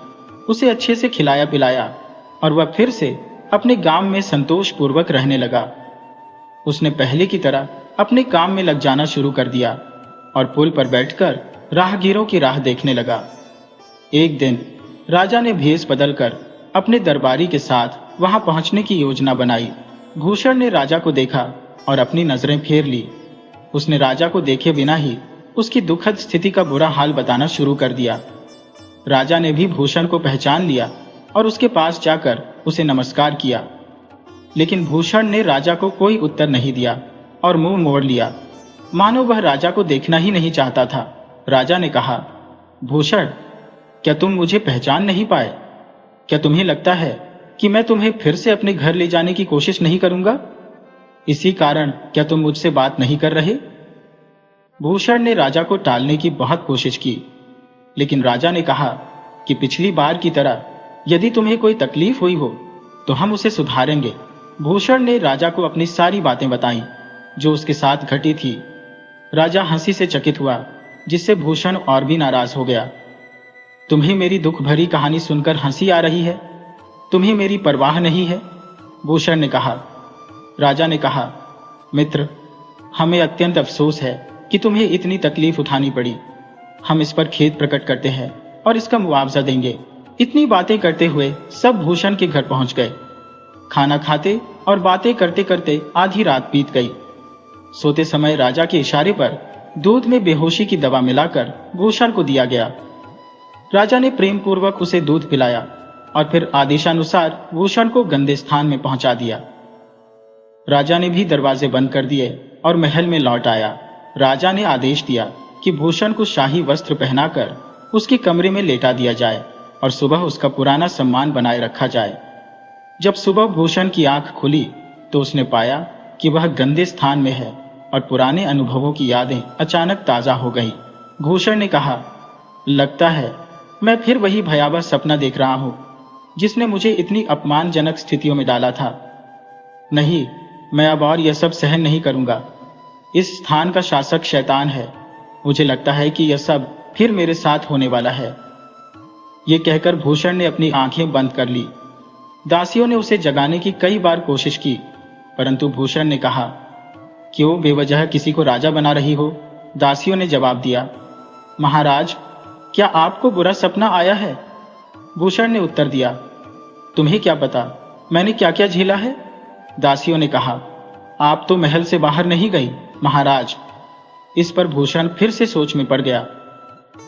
उसे अच्छे से खिलाया पिलाया और वह फिर से अपने गांव में संतोषपूर्वक रहने लगा। उसने पहले की तरह अपने काम में लग जाना शुरू कर दिया और पुल पर बैठकर राहगीरों की राह देखने लगा। एक दिन राजा ने भेष बदलकर अपने दरबारी के साथ वहां पहुंचने की योजना बनाई। भूषण ने राजा को देखा और अपनी नजरें फेर ली। उसने राजा को देखे बिना ही उसकी दुखद स्थिति का बुरा हाल बताना शुरू कर दिया। राजा ने भी भूषण को पहचान लिया और उसके पास जाकर उसे नमस्कार किया, लेकिन भूषण ने राजा को कोई उत्तर नहीं दिया और मुंह मोड़ लिया, मानो वह राजा को देखना ही नहीं चाहता था। राजा ने कहा, भूषण, क्या तुम मुझे पहचान नहीं पाए? क्या तुम्हें लगता है कि मैं तुम्हें फिर से अपने घर ले जाने की कोशिश नहीं करूंगा? इसी कारण क्या तुम मुझसे बात नहीं कर रहे? भूषण ने राजा को टालने की बहुत कोशिश की, लेकिन राजा ने कहा कि पिछली बार की तरह यदि तुम्हें कोई तकलीफ हुई हो तो हम उसे सुधारेंगे। भूषण ने राजा को अपनी सारी बातें बताई जो उसके साथ घटी थी। राजा हंसी से चकित हुआ, जिससे भूषण और भी नाराज हो गया। तुम्हें मेरी दुख भरी कहानी सुनकर हंसी आ रही है? तुम्हें मेरी परवाह नहीं है? भूषण ने कहा। राजा ने कहा, मित्र, हमें अत्यंत अफसोस है कि तुम्हें इतनी तकलीफ उठानी पड़ी। हम इस पर खेद प्रकट करते हैं और इसका मुआवजा देंगे। इतनी बातें करते हुए सब भूषण के घर पहुंच गए। खाना खाते और बातें करते करते आधी रात बीत गई। सोते समय राजा के इशारे पर दूध में बेहोशी की दवा मिलाकर भूषण को दिया गया। राजा ने प्रेम पूर्वक उसे दूध पिलाया और फिर आदेशानुसार भूषण को गंदे स्थान में पहुंचा दिया। राजा ने भी दरवाजे बंद कर दिए और महल में लौट आया। राजा ने आदेश दिया कि भूषण को शाही वस्त्र पहनाकर उसके कमरे में लेटा दिया जाए और सुबह उसका पुराना सम्मान बनाए रखा जाए। जब सुबह भूषण की आंख खुली तो उसने पाया कि वह गंदे स्थान में है और पुराने अनुभवों की यादें अचानक ताजा हो गई। भूषण ने कहा, लगता है मैं फिर वही भयावह सपना देख रहा हूं जिसने मुझे इतनी अपमानजनक स्थितियों में डाला था। नहीं, मैं अब और यह सब सहन नहीं करूंगा। इस स्थान का शासक शैतान है। मुझे लगता है कि यह सब फिर मेरे साथ होने वाला है। यह कहकर भूषण ने अपनी आंखें बंद कर ली। दासियों ने उसे जगाने की कई बार कोशिश की, परंतु भूषण ने कहा, क्यों बेवजह किसी को राजा बना रही हो? दासियों ने जवाब दिया, महाराज, क्या आपको बुरा सपना आया है? भूषण ने उत्तर दिया, तुम्हें क्या पता मैंने क्या क्या झेला है? दासियों ने कहा, आप तो महल से बाहर नहीं गई महाराज। इस पर भूषण फिर से सोच में पड़ गया।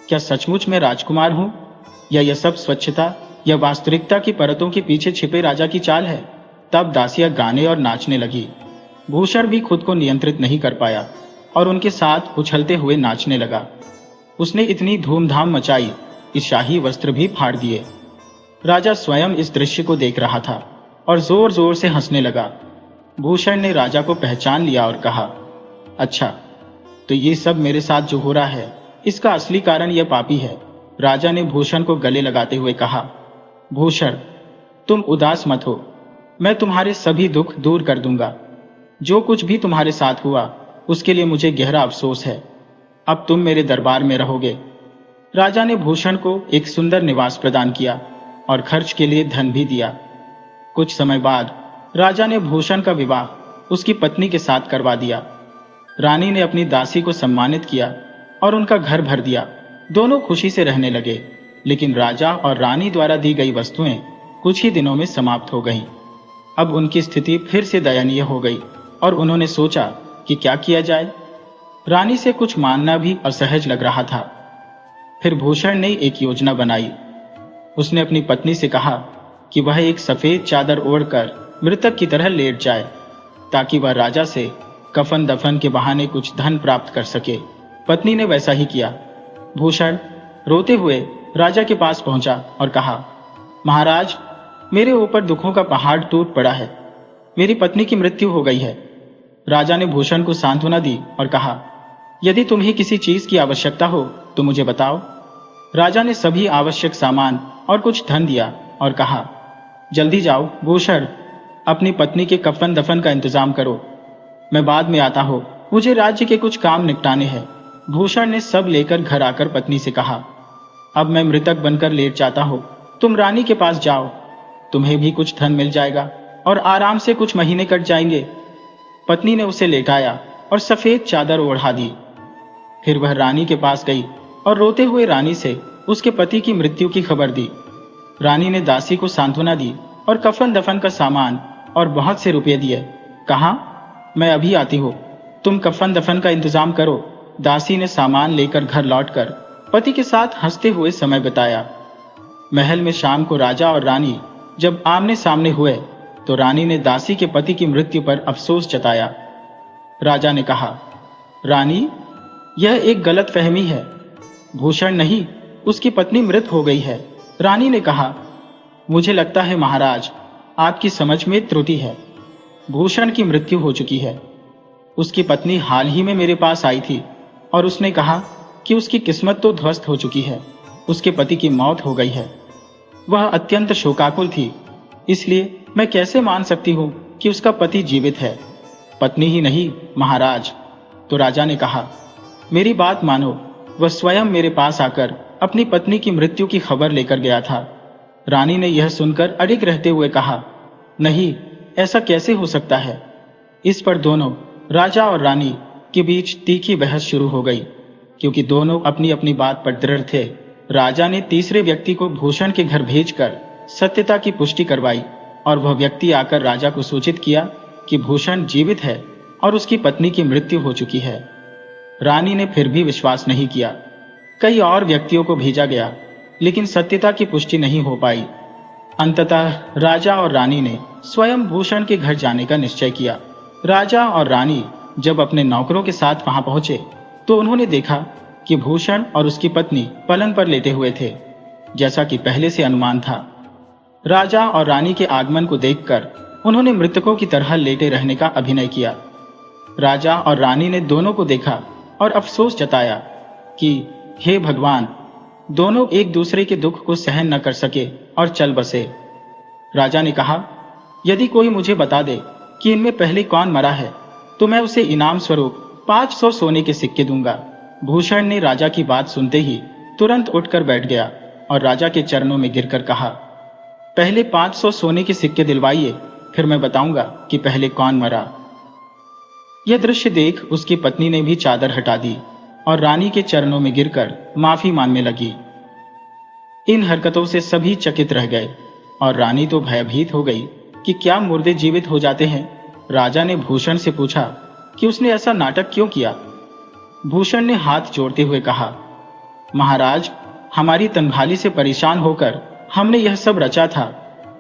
क्या सचमुच मैं राजकुमार हूं या यह सब स्वच्छता या वास्तविकता की परतों के पीछे छिपे राजा की चाल है? तब दासियां गाने और नाचने लगी। भूषण भी खुद को नियंत्रित नहीं कर पाया और उनके साथ उछलते हुए नाचने लगा। उसने इतनी धूमधाम मचाई कि शाही वस्त्र भी फाड़ दिए। राजा स्वयं इस दृश्य को देख रहा था और जोर जोर से हंसने लगा। भूषण ने राजा को पहचान लिया और कहा, अच्छा, तो ये सब मेरे साथ जो हो रहा है इसका असली कारण यह पापी है। राजा ने भूषण को गले लगाते हुए कहा, भूषण, तुम उदास मत हो, मैं तुम्हारे सभी दुख दूर कर दूंगा। जो कुछ भी तुम्हारे साथ हुआ उसके लिए मुझे गहरा अफसोस है। अब तुम मेरे दरबार में रहोगे। राजा ने भूषण को एक सुंदर निवास प्रदान किया और खर्च के लिए धन भी दिया। कुछ समय बाद राजा ने भूषण का विवाह उसकी पत्नी के साथ करवा दिया। रानी ने अपनी दासी को सम्मानित किया और उनका घर भर दिया। दोनों खुशी से रहने लगे, लेकिन राजा और रानी द्वारा दी गई वस्तुएं कुछ ही दिनों में समाप्त हो गईं। अब उनकी स्थिति फिर से दयनीय हो गई और उन्होंने सोचा कि क्या किया जाए। रानी से कुछ मांगना भी असहज लग रहा था। फिर भूषण ने एक योजना बनाई। उसने अपनी पत्नी से कहा कि वह एक सफेद चादर ओढ़कर मृतक की तरह लेट जाए ताकि वह राजा से कफन दफन के बहाने कुछ धन प्राप्त कर सके। पत्नी ने वैसा ही किया। भूषण रोते हुए राजा के पास पहुंचा और कहा, महाराज, मेरे ऊपर दुखों का पहाड़ टूट पड़ा है। मेरी पत्नी की मृत्यु हो गई है। राजा ने भूषण को सांत्वना दी और कहा, यदि तुम्हें किसी चीज की आवश्यकता हो तो मुझे बताओ। राजा ने सभी आवश्यक सामान और कुछ धन दिया और कहा, जल्दी जाओ भूषण, अपनी पत्नी के कफन दफन का इंतजाम करो। मैं बाद में आता हूं, मुझे राज्य के कुछ काम निपटाने हैं। भूषण ने सब लेकर घर आकर पत्नी से कहा, अब मैं मृतक बनकर लेट जाता हूं, तुम रानी के पास जाओ, तुम्हें भी कुछ धन मिल जाएगा और आराम से कुछ महीने कट जाएंगे। पत्नी ने उसे लेटाया और सफेद चादर ओढ़ा दी। फिर वह रानी के पास गई और रोते हुए रानी से उसके पति की मृत्यु की खबर दी। रानी ने दासी को सांत्वना दी और कफन दफन का सामान और बहुत से रुपये दिए। कहा, मैं अभी आती हूँ, तुम कफन दफन का इंतजाम करो। दासी ने सामान लेकर घर लौटकर पति के साथ हंसते हुए समय बिताया। महल में शाम को राजा और रानी जब आमने सामने हुए तो रानी ने दासी के पति की मृत्यु पर अफसोस जताया। राजा ने कहा, रानी, यह एक गलत फहमी है। भूषण नहीं, उसकी पत्नी मृत हो गई है। रानी ने कहा, मुझे लगता है महाराज, आपकी समझ में त्रुटि है। भूषण की मृत्यु हो चुकी है। उसकी पत्नी हाल ही में मेरे पास आई थी और उसने कहा कि उसकी किस्मत तो ध्वस्त हो चुकी है, उसके पति की मौत हो गई है। वह अत्यंत शोकाकुल थी, इसलिए मैं कैसे मान सकती हूँ कि उसका पति जीवित है? पत्नी ही नहीं महाराज। तो राजा ने कहा, मेरी बात मानो, वह स्वयं मेरे पास आकर अपनी पत्नी की मृत्यु की खबर लेकर गया था। रानी ने यह सुनकर अडिग रहते हुए कहा, नहीं, ऐसा कैसे हो सकता है? इस पर दोनों राजा और रानी के बीच तीखी बहस शुरू हो गई, क्योंकि दोनों अपनी अपनी बात पर दृढ़ थे। राजा ने तीसरे व्यक्ति को भूषण के घर भेजकर सत्यता की पुष्टि करवाई और वह व्यक्ति आकर राजा को सूचित किया कि भूषण जीवित है और उसकी पत्नी की मृत्यु हो चुकी है। रानी ने फिर भी विश्वास नहीं किया। कई और व्यक्तियों को भेजा गया, लेकिन सत्यता की पुष्टि नहीं हो पाई। अंततः राजा और रानी ने स्वयं भूषण के घर जाने का निश्चय किया। राजा और रानी जब अपने नौकरों के साथ वहां पहुंचे तो उन्होंने देखा कि भूषण और उसकी पत्नी पलंग पर लेटे हुए थे, जैसा कि पहले से अनुमान था। राजा और रानी के आगमन को देखकर उन्होंने मृतकों की तरह लेटे रहने का अभिनय किया। राजा और रानी ने दोनों को देखा और अफसोस जताया कि हे भगवान, दोनों एक दूसरे के दुख को सहन न कर सके और चल बसे। राजा ने कहा, यदि कोई मुझे बता दे कि इनमें पहले कौन मरा है तो मैं उसे इनाम स्वरूप 500 सोने के सिक्के दूंगा। भूषण ने राजा की बात सुनते ही तुरंत उठकर बैठ गया और राजा के चरणों में गिरकर कहा, पहले 500 सोने के सिक्के दिलवाइए, फिर मैं बताऊंगा कि पहले कौन मरा। यह दृश्य देख उसकी पत्नी ने भी चादर हटा दी और रानी के चरणों में गिरकर माफी मांगने लगी। इन हरकतों से सभी चकित रह गए और रानी तो भयभीत हो गई कि क्या मुर्दे जीवित हो जाते हैं। राजा ने भूषण से पूछा कि उसने ऐसा नाटक क्यों किया। भूषण ने हाथ जोड़ते हुए कहा, महाराज, हमारी तनहाली से परेशान होकर हमने यह सब रचा था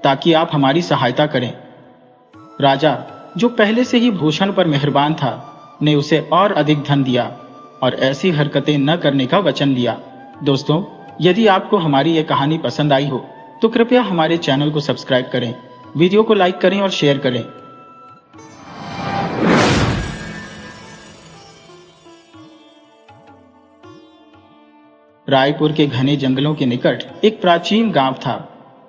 ताकि आप हमारी सहायता करें। राजा, जो पहले से ही भूषण पर मेहरबान था, ने उसे और अधिक धन दिया और ऐसी हरकतें न करने का वचन दिया। दोस्तों, यदि आपको हमारी यह कहानी पसंद आई हो तो कृपया हमारे चैनल को सब्सक्राइब करें, वीडियो को लाइक करें और शेयर करें। रायपुर के घने जंगलों के निकट एक प्राचीन गांव था,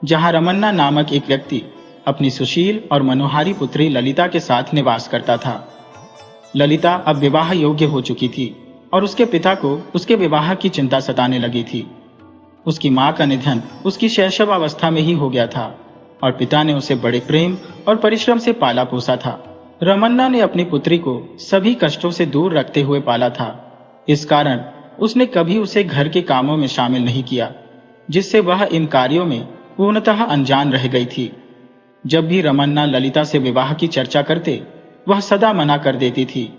जहां रमन्ना नामक एक व्यक्ति अपनी सुशील और मनोहारी पुत्री ललिता के साथ निवास करता था। ललिता अब विवाह योग्य हो चुकी थी और उसके पिता को उसके विवाह की चिंता सताने लगी थी। उसकी मां का निधन उसकी शैशवावस्था में ही हो गया था और पिता ने उसे बड़े प्रेम और परिश्रम से पाला पोसा था। रमन्ना ने अपनी पुत्री को सभी कष्टों से दूर रखते हुए पाला था। इस कारण उसने कभी उसे घर के कामों में शामिल नहीं किया, जिससे वह इन कार्यों में पूर्णतः अनजान रह गई थी। जब भी रमन्ना ललिता से विवाह की चर्चा करते, वह सदा मना कर देती थी।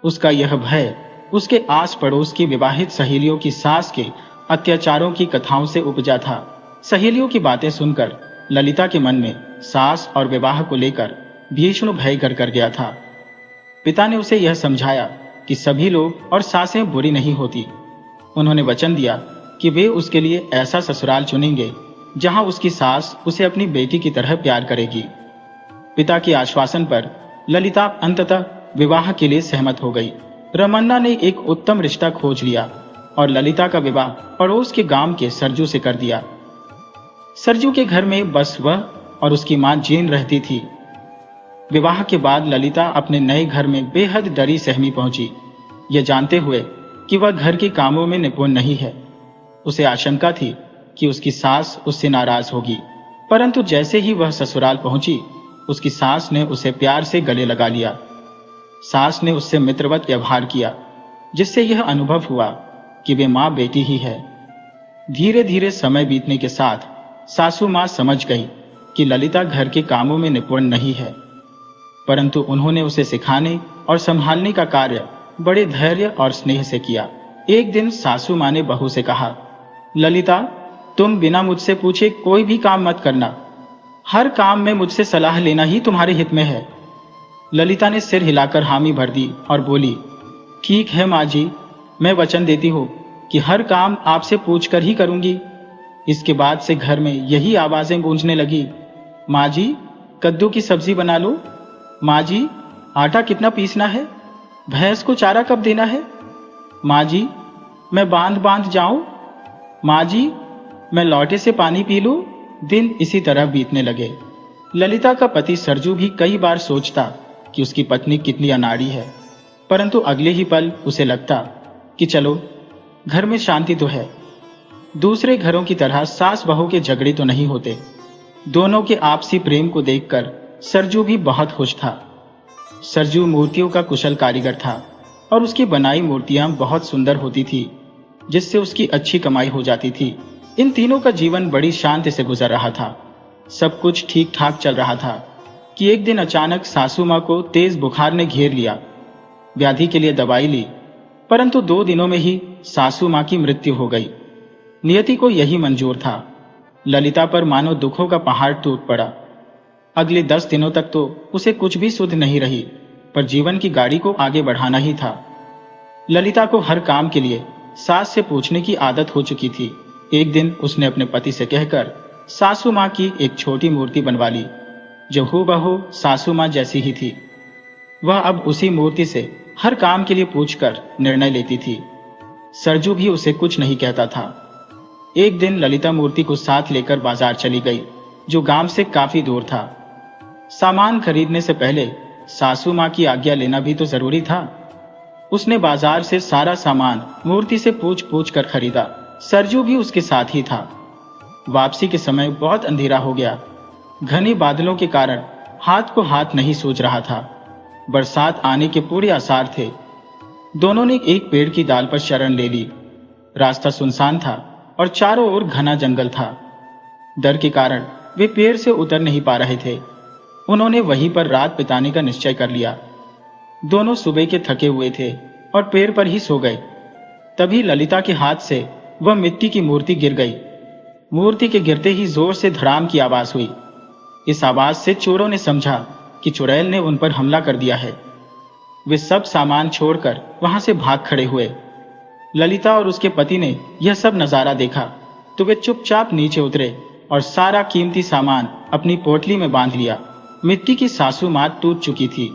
उसका यह भय उसके आस पड़ोस की विवाहित सहेलियों की सास के अत्याचारों की कथाओं से उपजा था। सहेलियों की बातें सुनकर ललिता के मन में सास और विवाह को लेकर भीषण भय घर कर गया था। पिता ने उसे यह समझाया कि सभी लोग और सासें बुरी नहीं होती। उन्होंने वचन दिया कि वे उसके लिए ऐसा ससुराल चुनेंगे जहां उसकी सास उसे अपनी बेटी की तरह प्यार करेगी। पिता के आश्वासन पर ललिता अंततः विवाह के लिए सहमत हो गई। रमन्ना ने एक उत्तम रिश्ता खोज लिया और ललिता का विवाह पड़ोस के गांव के सरजू से कर दिया। सरजू के घर में बस वह और उसकी मां जीन रहती थी। विवाह के बाद ललिता अपने नए घर में बेहद डरी सहमी पहुंची, यह जानते हुए कि वह घर के कामों में निपुण नहीं है। उसे आशंका थी कि उसकी सास उससे नाराज होगी, परंतु जैसे ही वह ससुराल पहुंची, उसकी सास ने उसे प्यार से गले लगा लिया। सास ने उससे मित्रवत व्यवहार किया, जिससे यह अनुभव हुआ कि वे मां बेटी ही है। धीरे धीरे समय बीतने के साथ सासू मां समझ गई कि ललिता घर के कामों में निपुण नहीं है, परंतु उन्होंने उसे सिखाने और संभालने का कार्य बड़े धैर्य और स्नेह से किया। एक दिन सासू मां ने बहू से कहा, ललिता, तुम बिना मुझसे पूछे कोई भी काम मत करना। हर काम में मुझसे सलाह लेना ही तुम्हारे हित में है। ललिता ने सिर हिलाकर हामी भर दी और बोली, ठीक है माँ जी, मैं वचन देती हूँ कि हर काम आपसे पूछकर ही करूंगी। इसके बाद से घर में यही आवाजें गूंजने लगी, माँ जी, कद्दू की सब्जी बना लो। माँ जी, आटा कितना पीसना है? भैंस को चारा कब देना है? माँ जी, मैं बांध बांध जाऊं? माँ जी, मैं लौटे से पानी पी लूं? दिन इसी तरह बीतने लगे। ललिता का पति सरजू भी कई बार सोचता कि उसकी पत्नी कितनी अनाड़ी है, परंतु अगले ही पल उसे लगता कि चलो, घर में शांति तो है। दूसरे घरों की तरह सास बहू के झगड़े तो नहीं होते। दोनों के आपसी प्रेम को देखकर सरजू भी बहुत खुश था। सरजू मूर्तियों का कुशल कारीगर था और उसकी बनाई मूर्तियां बहुत सुंदर होती थी, जिससे उसकी अच्छी कमाई हो जाती थी। इन तीनों का जीवन बड़ी शांति से गुजर रहा था। सब कुछ ठीक ठाक चल रहा था कि एक दिन अचानक सासू मां को तेज बुखार ने घेर लिया। व्याधि के लिए दवाई ली, परंतु 2 दिनों में ही सासू मां की मृत्यु हो गई। नियति को यही मंजूर था। ललिता पर मानो दुखों का पहाड़ टूट पड़ा। अगले 10 दिनों तक तो उसे कुछ भी सुध नहीं रही, पर जीवन की गाड़ी को आगे बढ़ाना ही था। ललिता को हर काम के लिए सास से पूछने की आदत हो चुकी थी। एक दिन उसने अपने पति से कहकर सासू माँ की एक छोटी मूर्ति बनवा ली, जो हूबहू सासू माँ जैसी ही थी। वह अब उसी मूर्ति से हर काम के लिए पूछकर निर्णय लेती थी। सरजू भी उसे कुछ नहीं कहता था। एक दिन ललिता मूर्ति को साथ लेकर बाजार चली गई, जो गांव से काफी दूर था। सामान खरीदने से पहले सासू माँ की आज्ञा लेना भी तो जरूरी था। उसने बाजार से सारा सामान मूर्ति से पूछ पूछ कर खरीदा। सरजू भी उसके साथ ही था। वापसी के समय बहुत अंधेरा हो गया। घने बादलों के कारण हाथ को हाथ नहीं सूझ रहा था। बरसात आने के पूरे आसार थे। दोनों ने एक पेड़ की डाल पर शरण ले ली। रास्ता सुनसान था और चारों ओर घना जंगल था। डर के कारण वे पेड़ से उतर नहीं पा रहे थे। उन्होंने वहीं पर रात बिताने का निश्चय कर लिया। दोनों सुबह के थके हुए थे और पेड़ पर ही सो गए। तभी ललिता के हाथ से वह मिट्टी की मूर्ति गिर गई। मूर्ति के गिरते ही जोर से धड़ाम की आवाज हुई। इस आवाज से चोरों ने समझा कि चुड़ैल ने उन पर हमला कर दिया है। वे सब सामान छोड़कर वहां से भाग खड़े हुए। ललिता और उसके पति ने यह सब नजारा देखा तो वे चुपचाप नीचे उतरे और सारा कीमती सामान अपनी पोटली में बांध लिया। मिट्टी की सासू माँ टूट चुकी थी।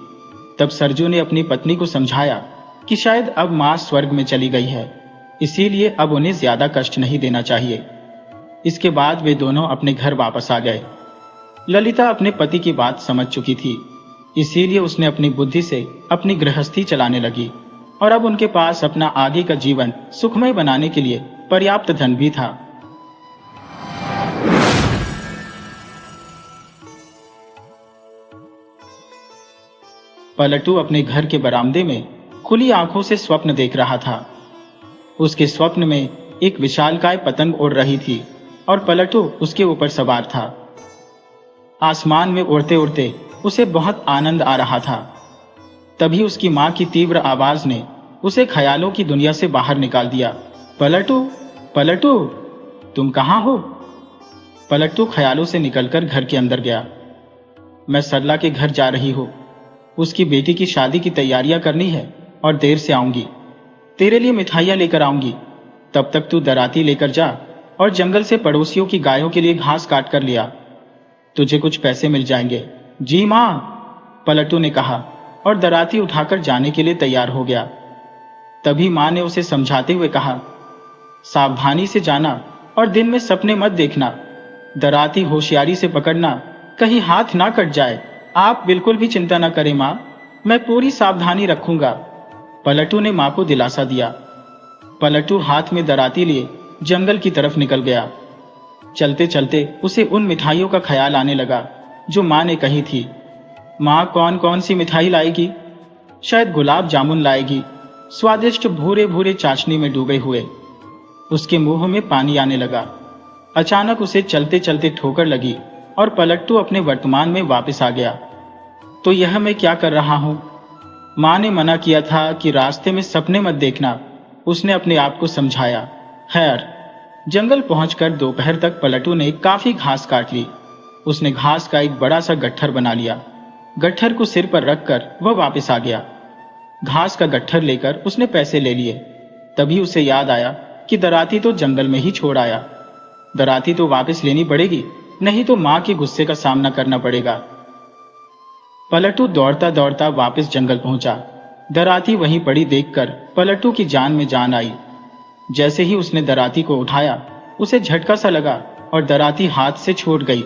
तब सरजू ने अपनी पत्नी को समझाया कि शायद अब माँ स्वर्ग में चली गई है, इसीलिए अब उन्हें ज्यादा कष्ट नहीं देना चाहिए। इसके बाद वे दोनों अपने घर वापस आ गए। ललिता अपने पति की बात समझ चुकी थी, इसीलिए उसने अपनी बुद्धि से अपनी गृहस्थी चलाने लगी और अब उनके पास अपना आगे का जीवन सुखमय बनाने के लिए पर्याप्त धन भी था। पलटू अपने घर के बरामदे में खुली आंखों से स्वप्न देख रहा था। उसके स्वप्न में एक विशालकाय पतंग उड़ रही थी और पलटू उसके ऊपर सवार था। आसमान में उड़ते उड़ते उसे बहुत आनंद आ रहा था। तभी उसकी मां की तीव्र आवाज ने उसे ख्यालों की दुनिया से बाहर निकाल दिया। पलटू, पलटू, तुम कहां हो? पलटू ख्यालों से निकलकर घर के अंदर गया। मैं सरला के घर जा रही हूं। उसकी बेटी की शादी की तैयारियां करनी है और देर से आऊंगी। तेरे लिए मिठाइयां लेकर आऊंगी। तब तक तू दराती लेकर जा और जंगल से पड़ोसियों की गायों के लिए घास काट कर लिया। तुझे कुछ पैसे मिल जाएंगे। जी मां, पलटू ने कहा और दराती उठाकर जाने के लिए तैयार हो गया। तभी मां ने उसे समझाते हुए कहा, सावधानी से जाना और दिन में सपने मत देखना। दराती होशियारी से पकड़ना, कहीं हाथ ना कट जाए। आप बिल्कुल भी चिंता न करें मां, मैं पूरी सावधानी रखूंगा। पलटू ने मां को दिलासा दिया। पलटू हाथ में दराती लिए जंगल की तरफ निकल गया। चलते चलते उसे उन मिठाइयों का ख्याल आने लगा जो मां ने कही थी। मां कौन कौन सी मिठाई लाएगी? शायद गुलाब जामुन लाएगी, स्वादिष्ट भूरे भूरे चाशनी में डूबे हुए। उसके मुंह में पानी आने लगा। अचानक उसे चलते चलते ठोकर लगी और पलटू अपने वर्तमान में वापस आ गया। तो यह मैं क्या कर रहा हूं? मां ने मना किया था कि रास्ते में सपने मत देखना। उसने अपने आप को समझाया। खैर, जंगल पहुंचकर दोपहर तक पलटू ने काफी घास काट ली। उसने घास का एक बड़ा सा गट्ठर बना लिया। गट्ठर को सिर पर रखकर वह वापस आ गया। घास का गट्ठर लेकर उसने पैसे ले लिए। तभी उसे याद आया कि दराती तो जंगल में ही छोड़ आया। दराती तो वापस लेनी पड़ेगी, नहीं तो मां के गुस्से का सामना करना पड़ेगा। पलटू दौड़ता दौड़ता वापस जंगल पहुंचा। दराती वहीं पड़ी देखकर पलटू की जान में जान आई। जैसे ही उसने दराती को उठाया, उसे झटका सा लगा और दराती हाथ से छूट गई।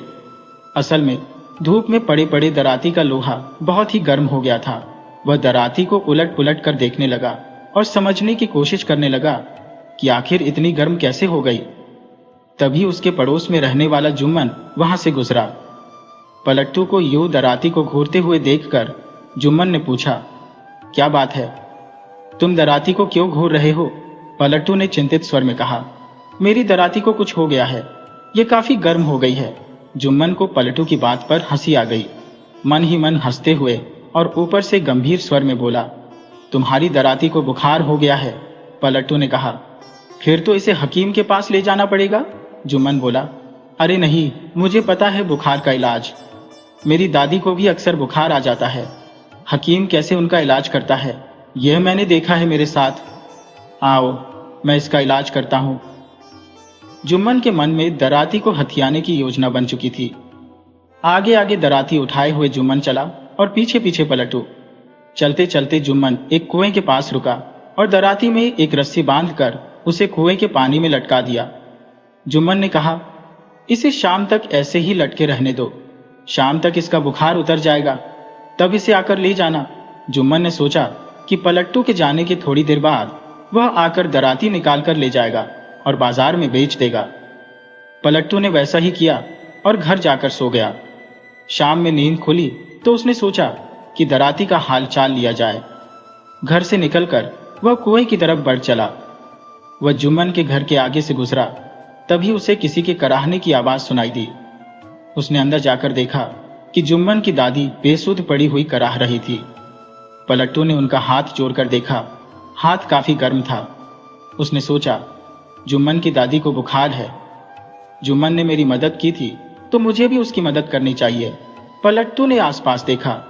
असल में धूप में पड़े पड़े दराती का लोहा बहुत ही गर्म हो गया था। वह दराती को उलट पुलट कर देखने लगा और समझने की कोशिश करने लगा कि आखिर इतनी गर्म कैसे हो गई। तभी उसके पड़ोस में रहने वाला जुम्मन वहां से गुजरा। पलटू को यूं दराती को घूरते हुए देखकर जुम्मन ने पूछा, क्या बात है? तुम दराती को क्यों घूर रहे हो? पलटू ने चिंतित स्वर में कहा, मेरी दराती को कुछ हो गया है, ये काफी गर्म हो गई है। जुम्मन को पलटू की बात पर हंसी आ गई। मन ही मन हंसते हुए और ऊपर से गंभीर स्वर में बोला, तुम्हारी दराती को बुखार हो गया है। पलटू ने कहा, फिर तो इसे हकीम के पास ले जाना पड़ेगा। जुम्मन बोला, अरे नहीं, मुझे पता है बुखार का इलाज। मेरी दादी को भी अक्सर बुखार आ जाता है। हकीम कैसे उनका इलाज करता है, यह मैंने देखा है मेरे साथ। आओ। मैं इसका इलाज करता हूँ। जुम्मन के मन में दराती को हथियाने की योजना बन चुकी थी। आगे आगे दराती उठाए हुए जुम्मन चला और पीछे पीछे पलटू। चलते चलते जुम्मन एक कुएं के पास रुका और दराती में एक रस्सी बांधकर उसे कुएं के पानी में लटका दिया। जुम्मन ने कहा, इसे शाम तक ऐसे ही लटके रहने दो, शाम तक इसका बुखार उतर जाएगा, तब इसे आकर ले जाना। जुम्मन ने सोचा कि पलट्टू के जाने के थोड़ी देर बाद वह आकर दराती निकाल कर ले जाएगा और बाजार में बेच देगा। पलट्टू ने वैसा ही किया और घर जाकर सो गया। शाम में नींद खुली तो उसने सोचा कि दराती का हाल चाल लिया जाए। घर से निकलकर वह कुएं की तरफ बढ़ चला। वह जुम्मन के घर के आगे से गुजरा, तभी उसे किसी के कराहने की आवाज सुनाई दी। उसने अंदर जाकर देखा कि जुम्मन की दादी बेसुध पड़ी हुई कराह रही थी। पलट्टू ने उनका हाथ जोड़कर देखा, हाथ काफी गर्म था। उसने सोचा, जुम्मन की दादी को बुखार है। जुम्मन ने मेरी मदद की थी तो मुझे भी उसकी मदद करनी चाहिए। पलट्टू ने आसपास देखा।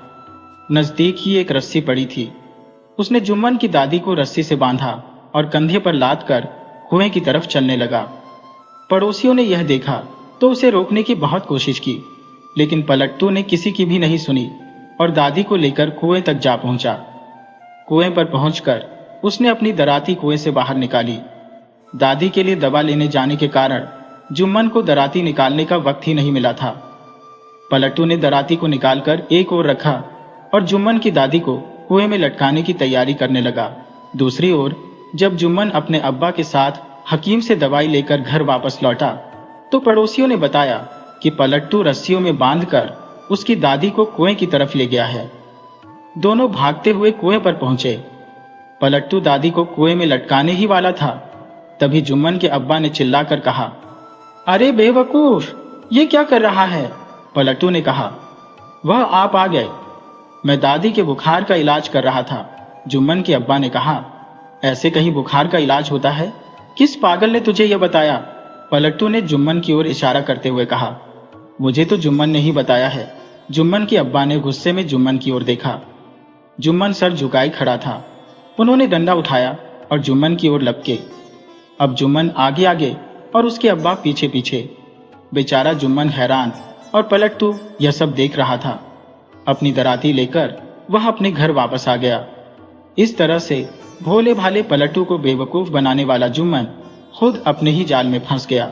नजदीक ही एक रस्सी पड़ी थी। उसने जुम्मन की दादी को रस्सी से बांधा और कंधे पर लाद कर कुएं की तरफ चलने लगा। पड़ोसियों ने यह देखा तो उसे रोकने की बहुत कोशिश की, लेकिन पलट्टू ने किसी की भी नहीं सुनी और दादी को लेकर कुएं तक जा पहुंचा। कुएं पर पहुंचकर उसने अपनी दराती कुएं से बाहर निकाली। दादी के लिए दवा लेने जाने के कारण जुम्मन को दराती निकालने का वक्त ही नहीं मिला था। पलट्टू ने दराती को निकालकर एक ओर रखा और जुम्मन की दादी को कुएं में लटकाने की तैयारी करने लगा। दूसरी ओर जब जुम्मन अपने अब्बा के साथ हकीम से दवाई लेकर घर वापस लौटा तो पड़ोसियों ने बताया कि पलट्टू रस्सियों में बांधकर उसकी दादी को कुएं की तरफ ले गया है। दोनों भागते हुए कुएं पर पहुंचे। पलट्टू दादी को कुएं में लटकाने ही वाला था, तभी जुम्मन के अब्बा ने चिल्लाकर कहा, अरे बेवकूफ, ये क्या कर रहा है? पलट्टू ने कहा, वह आप आ गए, मैं दादी के बुखार का इलाज कर रहा था। जुम्मन के अब्बा ने कहा, ऐसे कहीं बुखार का इलाज होता है? किस पागल ने तुझे यह बताया? पलट्टू ने जुम्मन की ओर इशारा करते हुए कहा, मुझे तो जुम्मन ने ही बताया है। जुम्मन के अब्बा ने गुस्से में जुम्मन की ओर देखा। जुम्मन सर झुकाए खड़ा था। उन्होंने डंडा उठाया और जुम्मन की ओर लपके। अब जुम्मन आगे आगे और उसके अब्बा पीछे पीछे। बेचारा जुम्मन हैरान और पलट्टू यह सब देख रहा था। अपनी दराती लेकर वह अपने घर वापस आ गया। इस तरह से भोले भाले पलट्टू को बेवकूफ बनाने वाला जुम्मन खुद अपने ही जाल में फंस गया।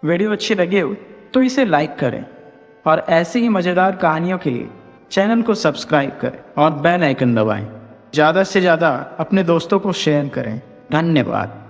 वीडियो अच्छी लगे हो तो इसे लाइक करें और ऐसी ही मज़ेदार कहानियों के लिए चैनल को सब्सक्राइब करें और बेल आइकन दबाएं। ज़्यादा से ज़्यादा अपने दोस्तों को शेयर करें। धन्यवाद।